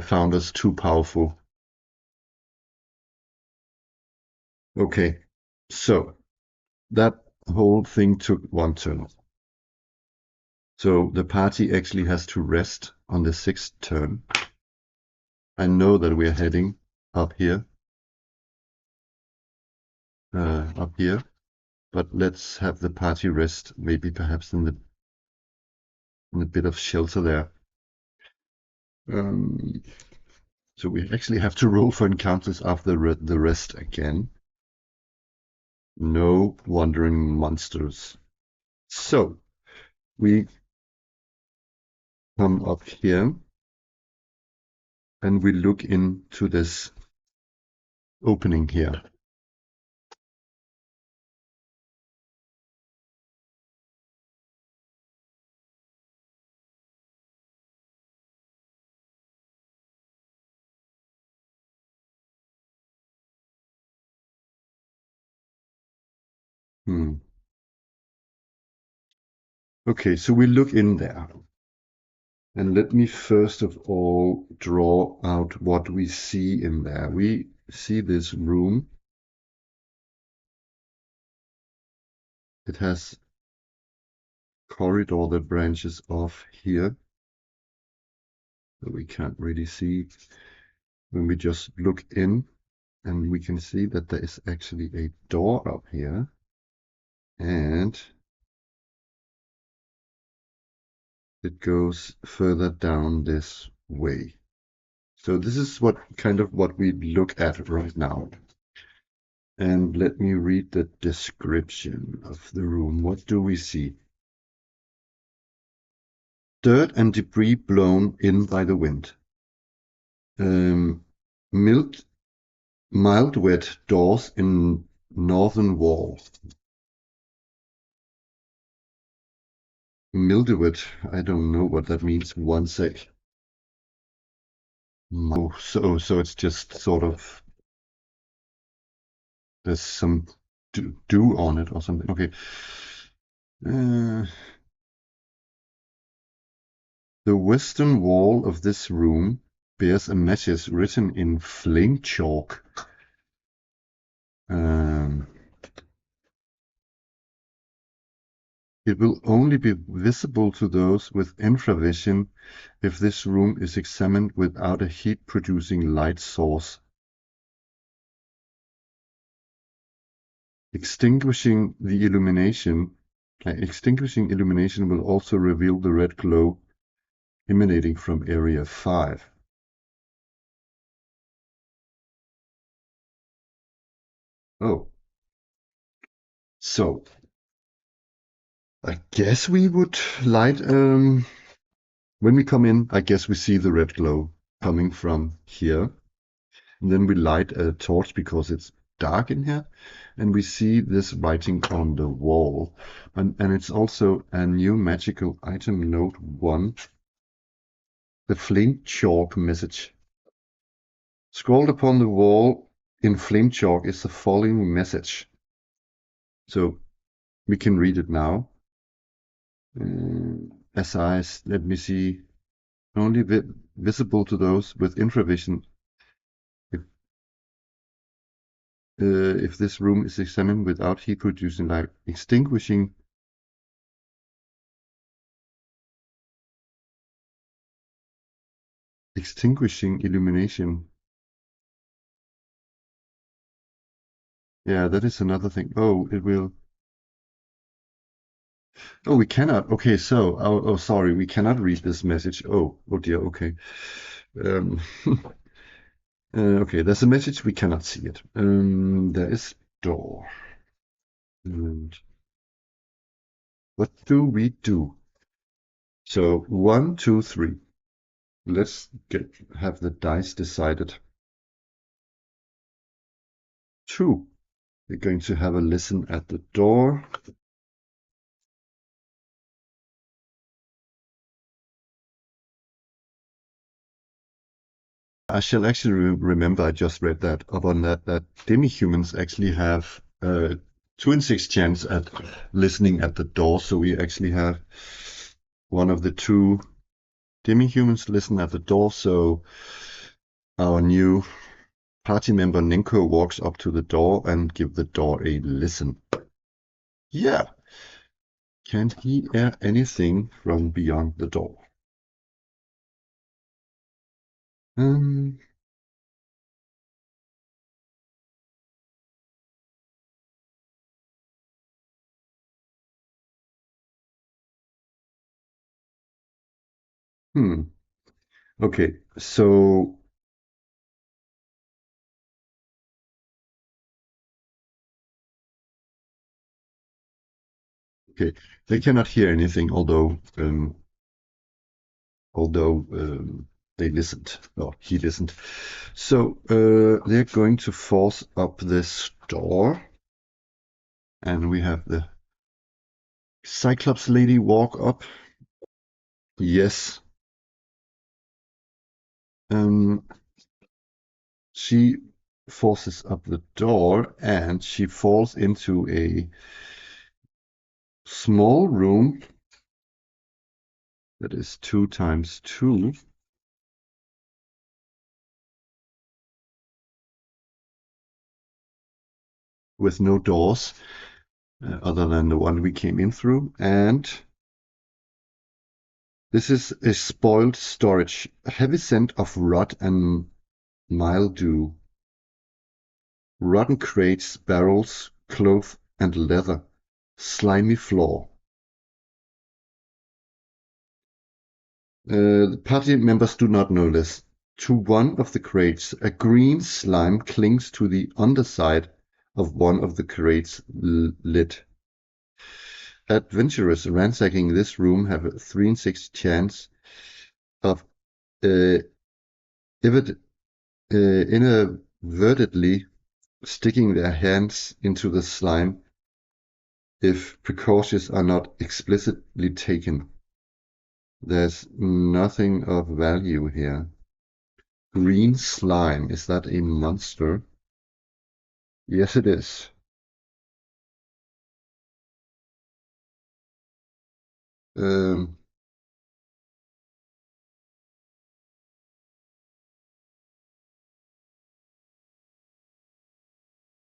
found us too powerful. Okay, so that whole thing took one turn. So the party actually has to rest on the 6th turn. I know that we're heading up here, but let's have the party rest, maybe perhaps in a bit of shelter there. So we actually have to roll for encounters after the rest again. No wandering monsters. So we come up here and we look into this opening here. Okay, so we look in there. And let me first of all draw out what we see in there. We see this room. It has a corridor that branches off here. That we can't really see when we just look in. And we can see that there is actually a door up here. And it goes further down this way. So this is what we look at right now. And let me read the description of the room. What do we see? Dirt and debris blown in by the wind. Mild wet doors in northern wall. Mildewed, I don't know what that means. One sec. Oh, so it's just sort of there's some dew on it or something. Okay. The western wall of this room bears a message written in flame chalk. It will only be visible to those with infravision if this room is examined without a heat-producing light source. Extinguishing illumination will also reveal the red glow emanating from Area 5. Oh. So, I guess we would light, when we come in, I guess we see the red glow coming from here. And then we light a torch because it's dark in here. And we see this writing on the wall. And it's also a new magical item, note 1. The flame chalk message. Scrawled upon the wall in flame chalk is the following message. So we can read it now. Let me see. Only visible to those with infravision. If this room is examined without heat producing light, extinguishing illumination. Yeah, that is another thing. Oh, it will. Oh, we cannot. Okay, so sorry, we cannot read this message. Oh dear. Okay. Okay, there's a message, we cannot see it. There is door. And what do we do? So 1, 2, 3. Let's have the dice decided. 2. We're going to have a listen at the door. I shall actually remember, I just read that up on that demi-humans actually have 2 in 6 chance at listening at the door. So we actually have one of the 2 demi-humans listen at the door. So our new party member Nenko walks up to the door and give the door a listen. Yeah. Can he hear anything from beyond the door? Um, hmm. Okay, so okay, they cannot hear anything, although they listened, or he listened. So they're going to force up this door, and we have the Cyclops lady walk up. Yes. Um, she forces up the door, and she falls into a small room that is 2 times 2. With no doors other than the one we came in through. And this is a spoiled storage, a heavy scent of rot and mildew, rotten crates, barrels, cloth, and leather, slimy floor. The party members do not know this. To one of the crates, a green slime clings to the underside of one of the crates' lid. Adventurers ransacking this room have a 3 in 6 chance of uh, inadvertently sticking their hands into the slime if precautions are not explicitly taken. There's nothing of value here. Green slime, is that a monster? Yes, it is. Um,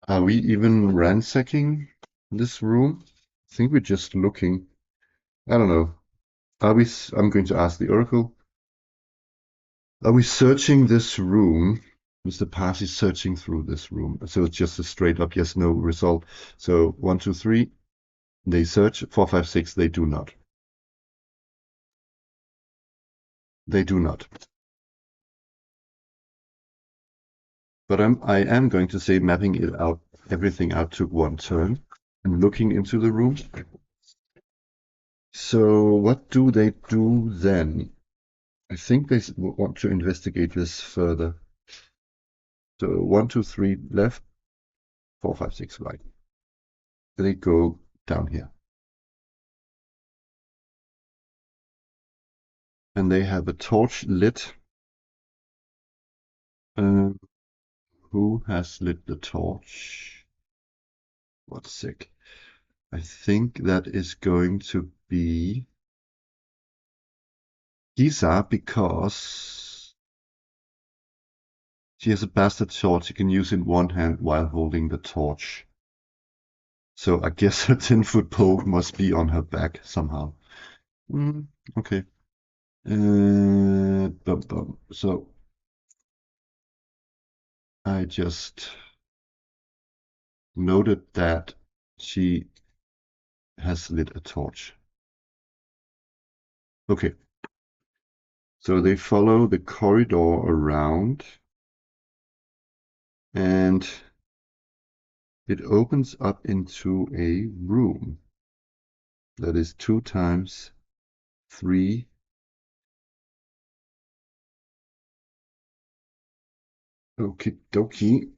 are we even ransacking this room? I think we're just looking. I don't know. Are we? I'm going to ask the Oracle. Are we searching this room? Is the party searching through this room? So it's just a straight up yes no result. So 1, 2, 3, they search. 4, 5, 6, they do not. They do not. But I am going to say mapping it out, everything out took 1 turn and looking into the room. So what do they do then? I think they want to investigate this further. So 1, 2, 3 left, 4, 5, 6 right. They go down here. And they have a torch lit. Who has lit the torch? One sec. I think that is going to be Giza because she has a bastard sword she can use in one hand while holding the torch. So I guess her 10-foot pole must be on her back somehow. Okay. So I just noted that she has lit a torch. Okay. So they follow the corridor around and it opens up into a room that is 2 times 3. Okie dokie.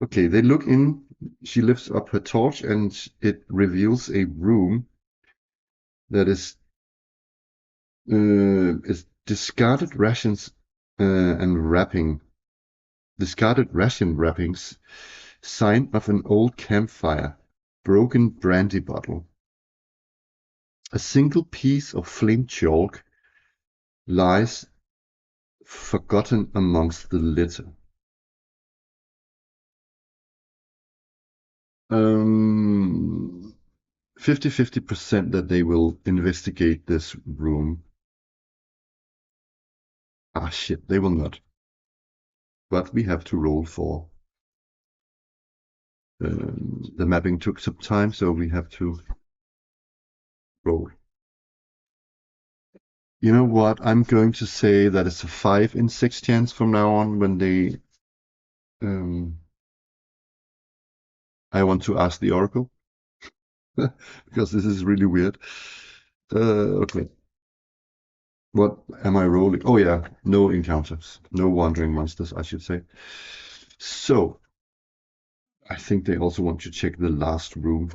Okay, they look in. She lifts up her torch and it reveals a room that is discarded rations and wrapping. Discarded ration wrappings, sign of an old campfire, broken brandy bottle. A single piece of flint chalk lies forgotten amongst the litter. 50-50% that they will investigate this room. Ah, shit, they will not. But we have to roll for. The mapping took some time, so we have to roll. You know what? I'm going to say that it's a 5 in 6 chance from now on when they. I want to ask the Oracle because this is really weird. Okay. What am I rolling? Oh, yeah. No encounters. No wandering monsters, I should say. So, I think they also want to check the last room.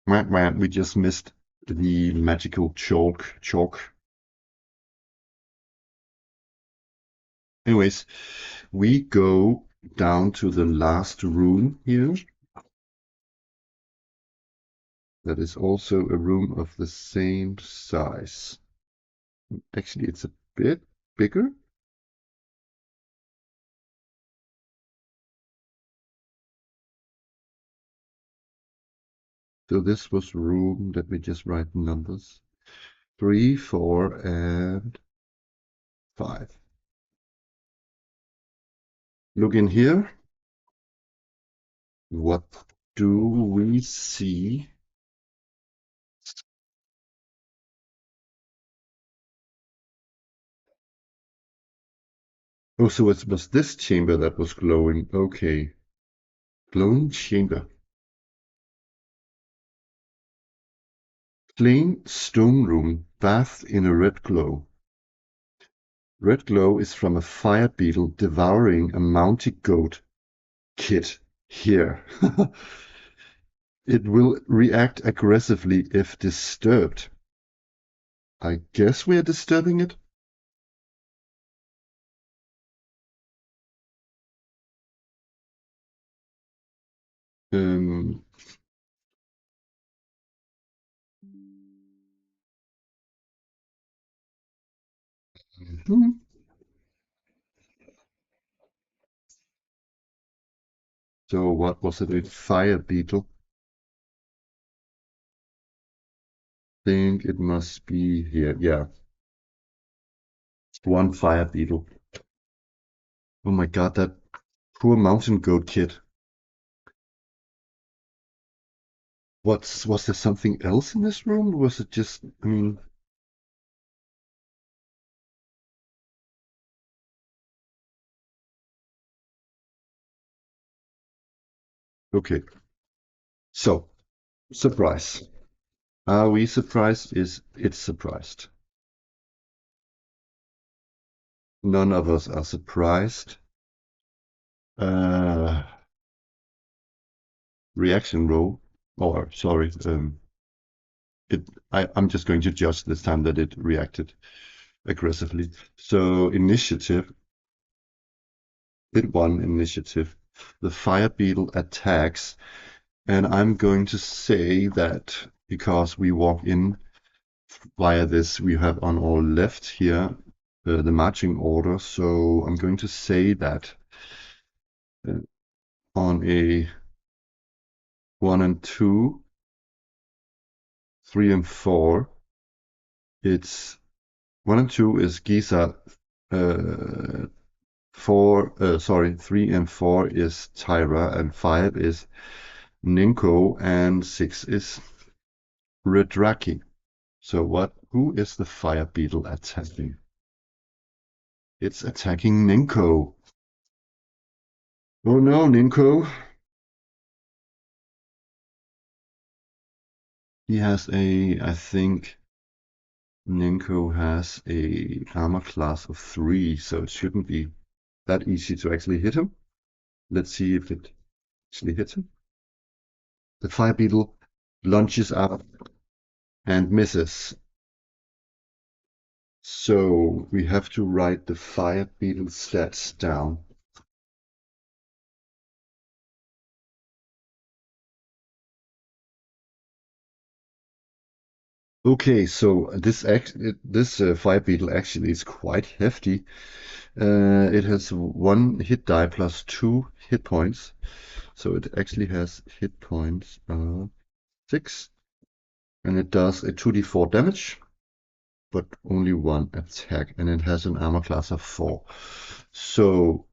We just missed the magical chalk. Anyways, we go down to the last room here. That is also a room of the same size. Actually, it's a bit bigger. So this was room, let me just write numbers. 3, 4, and 5. Look in here. What do we see? Oh, so it was this chamber that was glowing. Okay. Glowing chamber. Plain stone room, bathed in a red glow. Red glow is from a fire beetle devouring a mounty goat kid here. It will react aggressively if disturbed. I guess we are disturbing it. Um, So what was it? A fire beetle? Think it must be here. Yeah, one fire beetle. Oh my god, that poor mountain goat kid. Was there something else in this room? Or was it just, I mean, okay. So, surprise. Are we surprised? Is it surprised? None of us are surprised. Uh, reaction roll. Or, sorry, I'm just going to judge this time that it reacted aggressively. So, initiative. It won initiative. The fire beetle attacks, and I'm going to say that because we walk in via this, we have on our left here the marching order. So I'm going to say that uh, on a 1 and 2, 3 and 4, it's 1 and 2 is Giza. 3 and 4 is Tyra, and 5 is Nenko, and 6 is Redraki. So who is the fire beetle attacking? It's attacking Nenko. Oh no, Nenko. He has I think Nenko has a armor class of 3, so it shouldn't be that easy to actually hit him. Let's see if it actually hits him. The fire beetle lunges up and misses. So we have to write the fire beetle stats down. Okay, so this fire beetle actually is quite hefty. It has 1 hit die plus 2 hit points, so it actually has hit points 6, and it does a 2d4 damage, but only 1 attack, and it has an armor class of 4. So,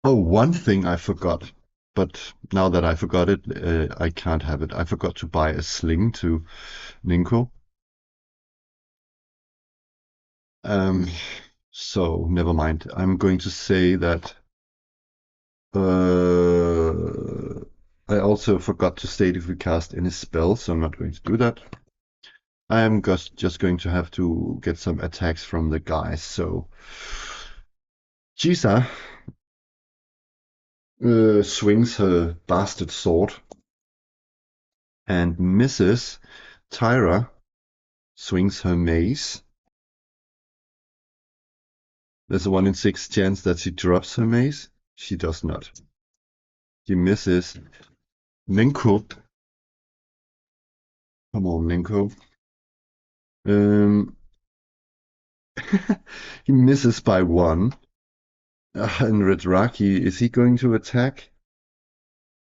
oh, one thing I forgot, but now that I forgot it, I can't have it. I forgot to buy a sling to Nenko. Um, so never mind. I'm going to say that I also forgot to state if we cast any spells, so I'm not going to do that. I am just going to have to get some attacks from the guys. So Jisa swings her bastard sword and misses. Tyra swings her mace. There's a 1 in 6 chance that she drops her mace. She does not. She misses. Nenko. Come on, Nenko. He misses by 1. And Redraki, is he going to attack?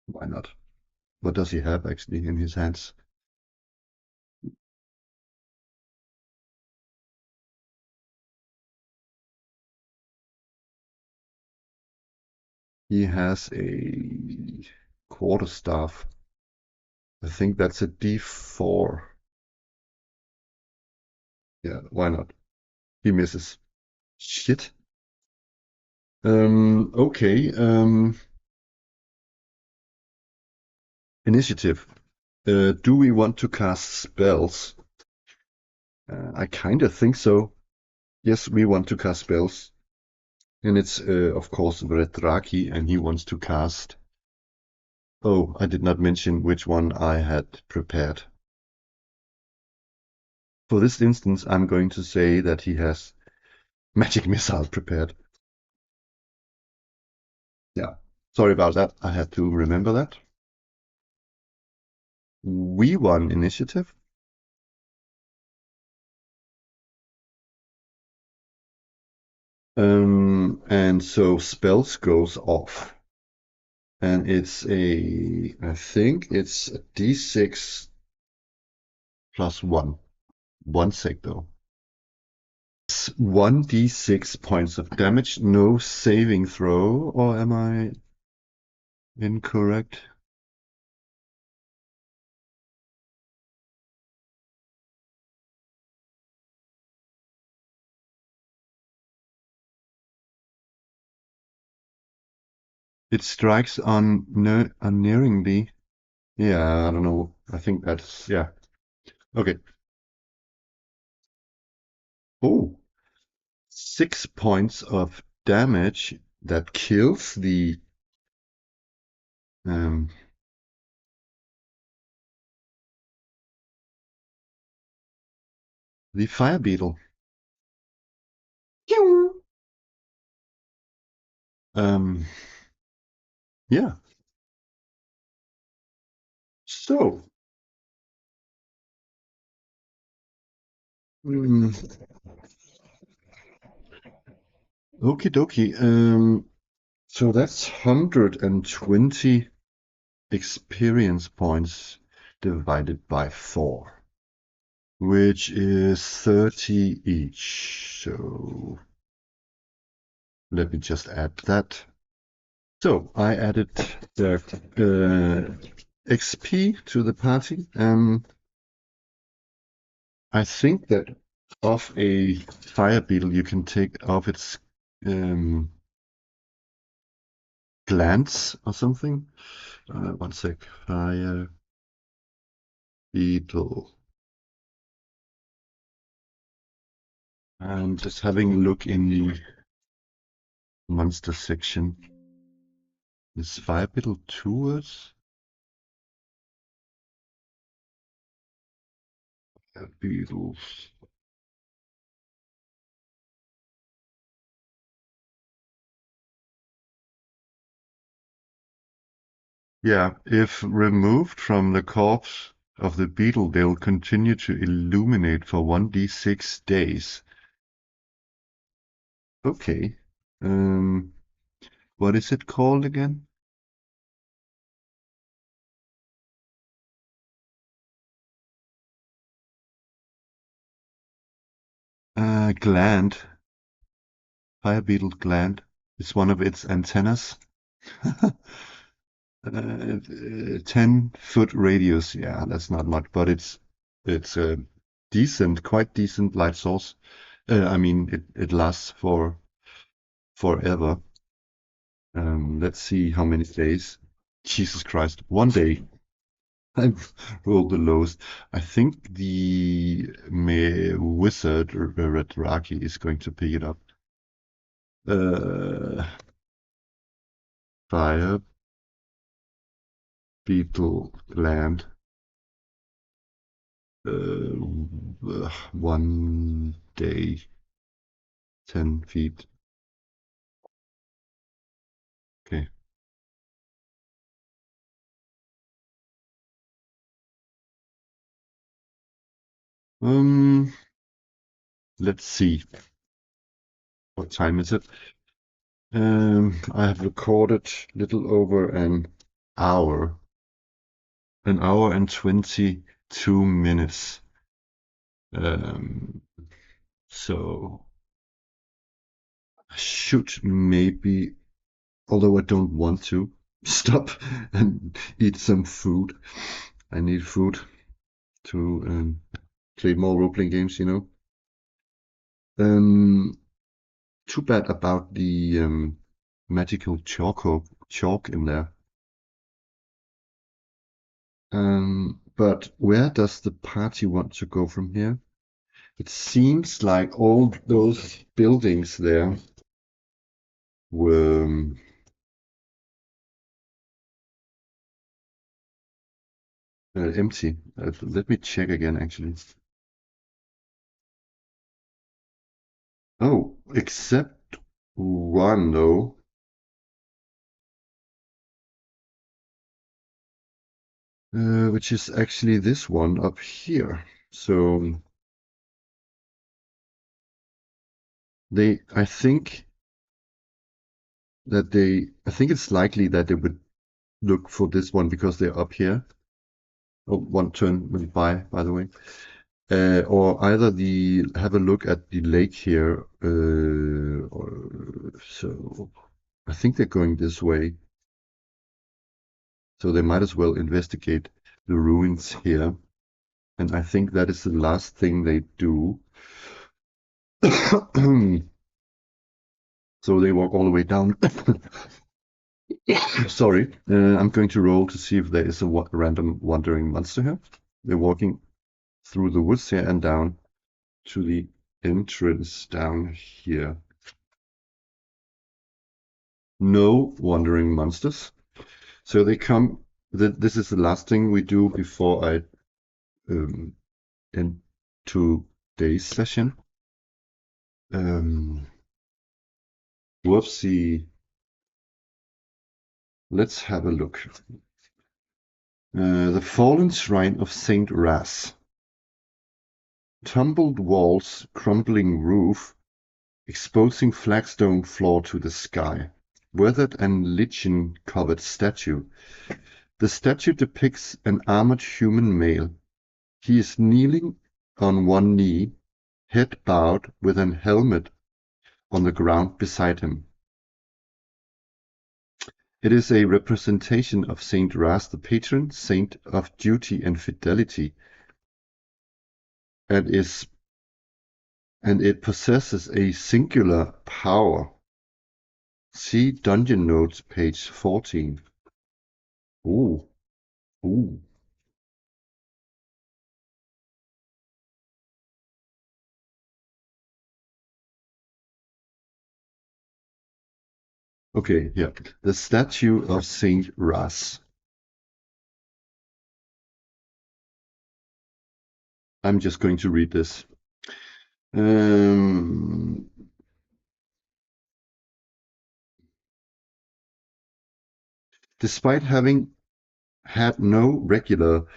Why not? What does he have actually in his hands? He has a quarterstaff. I think that's a D4. Yeah, why not? He misses. Shit. Okay. Initiative. Do we want to cast spells? I kind of think so. Yes, we want to cast spells. And it's, of course, Redraki, and he wants to cast. Oh, I did not mention which one I had prepared. For this instance, I'm going to say that he has Magic Missile prepared. Yeah, sorry about that. I had to remember that. We won initiative. And so spells goes off. And I think it's a D6 plus 1. 1 sec though. It's 1d6 points of damage, no saving throw, or am I incorrect? It strikes unerringly. Yeah, I don't know. I think that's, yeah. Okay. Oh, 6 points of damage that kills um, the fire beetle. Pew! Yeah. So, mm, okie dokie. So that's 120 experience points divided by 4, which is 30 each. So let me just add that. So I added the XP to the party. I think that of a fire beetle you can take off its glands or something. 1 sec. Fire beetle. And just having a look in the monster section. Is Fire Beetle towards beetles? Yeah, if removed from the corpse of the beetle, they'll continue to illuminate for 1d6 days. Okay. Um, what is it called again? Gland. Fire beetle gland. It's one of its antennas. 10-foot radius. Yeah, that's not much, but it's a decent, quite decent light source. I mean, it lasts for forever. Let's see how many days. Jesus Christ, 1 day. I've rolled the lowest. I think the wizard Redraki is going to pick it up. Uh, Fire beetle land. 1 day, 10 feet. Okay. Um, let's see. What time is it? I have recorded little over hour, an hour and 22 minutes. Um, so I should maybe, although I don't want to, stop and eat some food. I need food to play more role-playing games, you know. Um, Too bad about the magical chalk in there. But where does the party want to go from here? It seems like all those buildings there were empty. Let me check again, actually. Oh, except one, though, which is actually this one up here. So I think I think it's likely that they would look for this one because they're up here. Oh, one turn went by the way. Or either have a look at the lake here, or so I think they're going this way. So they might as well investigate the ruins here. And I think that is the last thing they do. So they walk all the way down. Sorry. I'm going to roll to see if there is a random wandering monster here. They're walking through the woods here and down to the entrance down here. No wandering monsters. So they come. This is the last thing we do before I end today's session. Whoopsie. Let's have a look. The fallen shrine of Saint Ras. Tumbled walls, crumbling roof, exposing flagstone floor to the sky. Weathered and lichen-covered statue. The statue depicts an armored human male. He is kneeling on one knee, head bowed, with an helmet on the ground beside him. It is a representation of Saint Ras, the patron saint of duty and fidelity, and it possesses a singular power. See Dungeon Notes, page 14. Ooh, ooh. Okay, yeah. The statue of Saint Ras. I'm just going to read this. Um, Despite having had no regular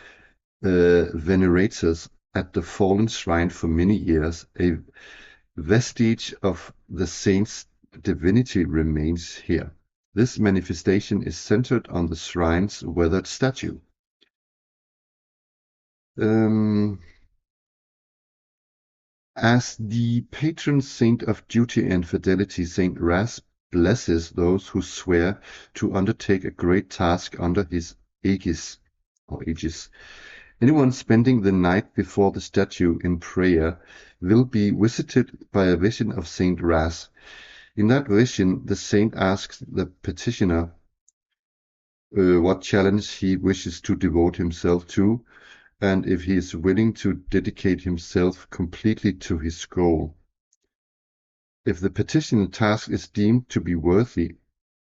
venerators at the fallen shrine for many years, a vestige of the saint's divinity remains here. This manifestation is centered on the shrine's weathered statue. Um, As the patron saint of duty and fidelity, Saint Ras blesses those who swear to undertake a great task under his aegis. Anyone spending the night before the statue in prayer will be visited by a vision of Saint Ras. In that vision, the saint asks the petitioner what challenge he wishes to devote himself to, and if he is willing to dedicate himself completely to his goal. If the petition task is deemed to be worthy,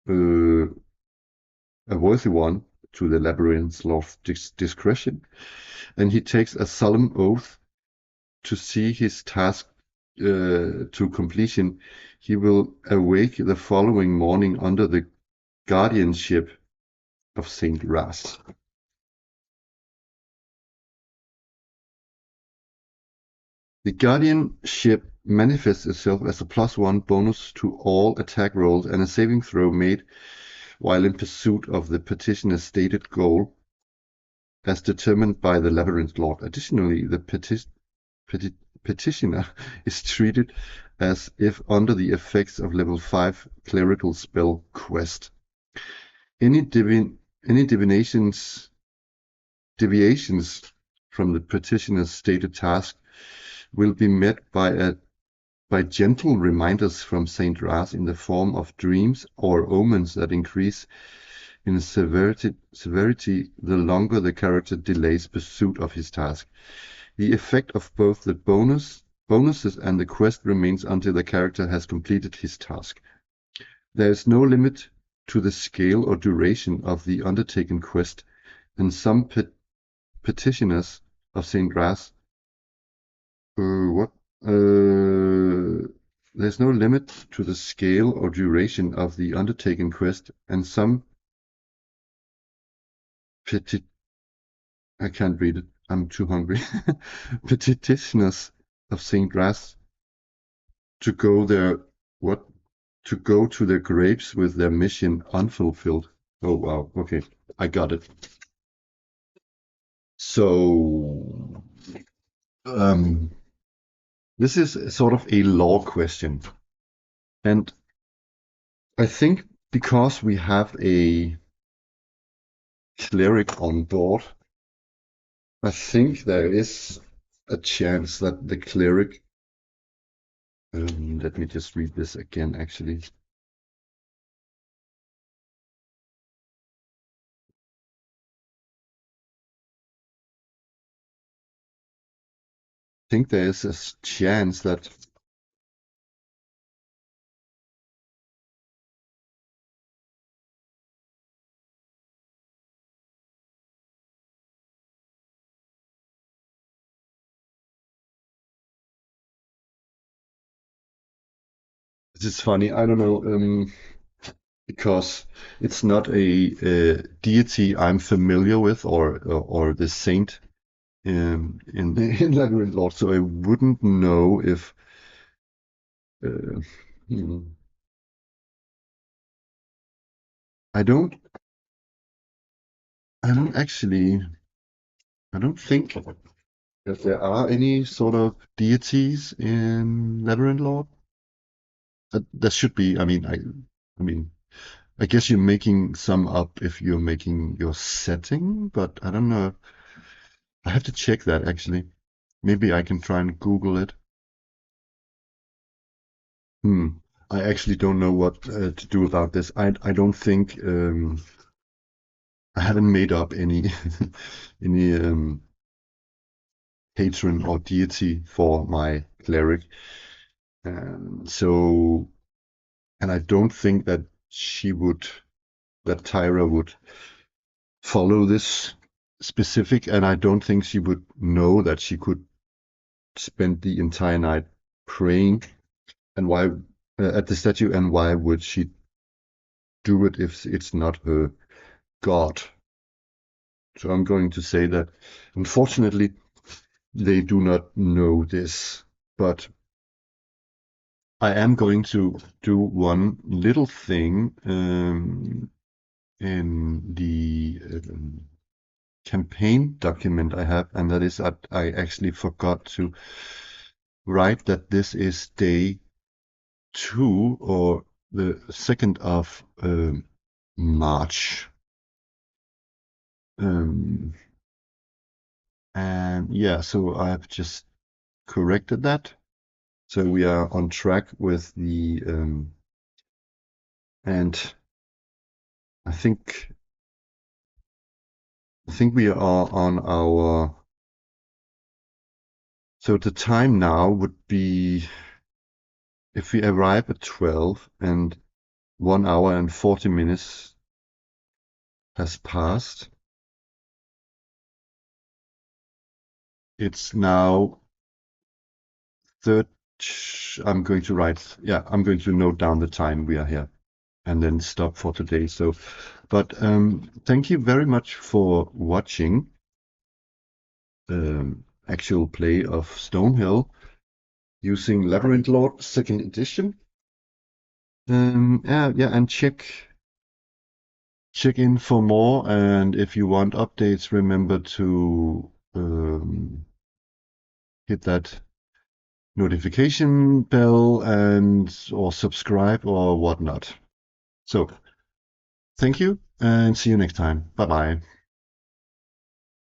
a worthy one to the Labyrinth Lord's discretion, and he takes a solemn oath to see his task to completion, he will awake the following morning under the guardianship of Saint Ras. The guardianship manifests itself as a +1 bonus to all attack rolls and a saving throw made while in pursuit of the petitioner's stated goal, as determined by the Labyrinth Lord. Additionally, the petitioner is treated as if under the effects of level 5 clerical spell quest. Any deviations from the petitioner's stated task will be met by gentle reminders from Saint Ras in the form of dreams or omens that increase in severity the longer the character delays pursuit of his task. The effect of both the bonuses and the quest remains until the character has completed his task. There is no limit to the scale or duration of the undertaken quest, and some petitioners of Saint Ras there's no limit to the scale or duration of the undertaken quest, and some I can't read it. I'm too hungry. Petitioners of Saint Ras to go there. What? To go to their graves with their mission unfulfilled. Oh wow. Okay, I got it. So, this is sort of a lore question, and I think because we have a cleric on board, I think there is a chance that the cleric. Let me just read this again, actually. I think there is a chance that this is funny. I don't know, because it's not a deity I'm familiar with, or the saint in Labyrinth Lord, so I wouldn't know if. Uh, hmm. I don't. I don't actually. I don't think that there are any sort of deities in Labyrinth Lord. There should be. I mean, I guess you're making some up if you're making your setting, but I don't know. I have to check that actually. Maybe I can try and Google it. Hmm. I actually don't know what to do about this. I don't think I haven't made up any any patron or deity for my cleric. So, and I don't think that that Tyra would follow this specific, and I don't think she would know that she could spend the entire night praying and why at the statue, and why would she do it if it's not her god? So I'm going to say that unfortunately they do not know this, but I am going to do one little thing in the campaign document I have, and that is that I actually forgot to write that this is day 2 or the 2nd of March. And yeah, so I've just corrected that. So we are on track with the and I think we are on our, so the time now would be, if we arrive at 12 and 1 hour and 40 minutes has passed, it's now I'm going to note down the time we are here and then stop for today. So, but thank you very much for watching actual play of Stonehell using Labyrinth Lord 2nd edition. Yeah, and check in for more, and if you want updates, remember to hit that notification bell or subscribe or whatnot. So thank you and see you next time. Bye bye.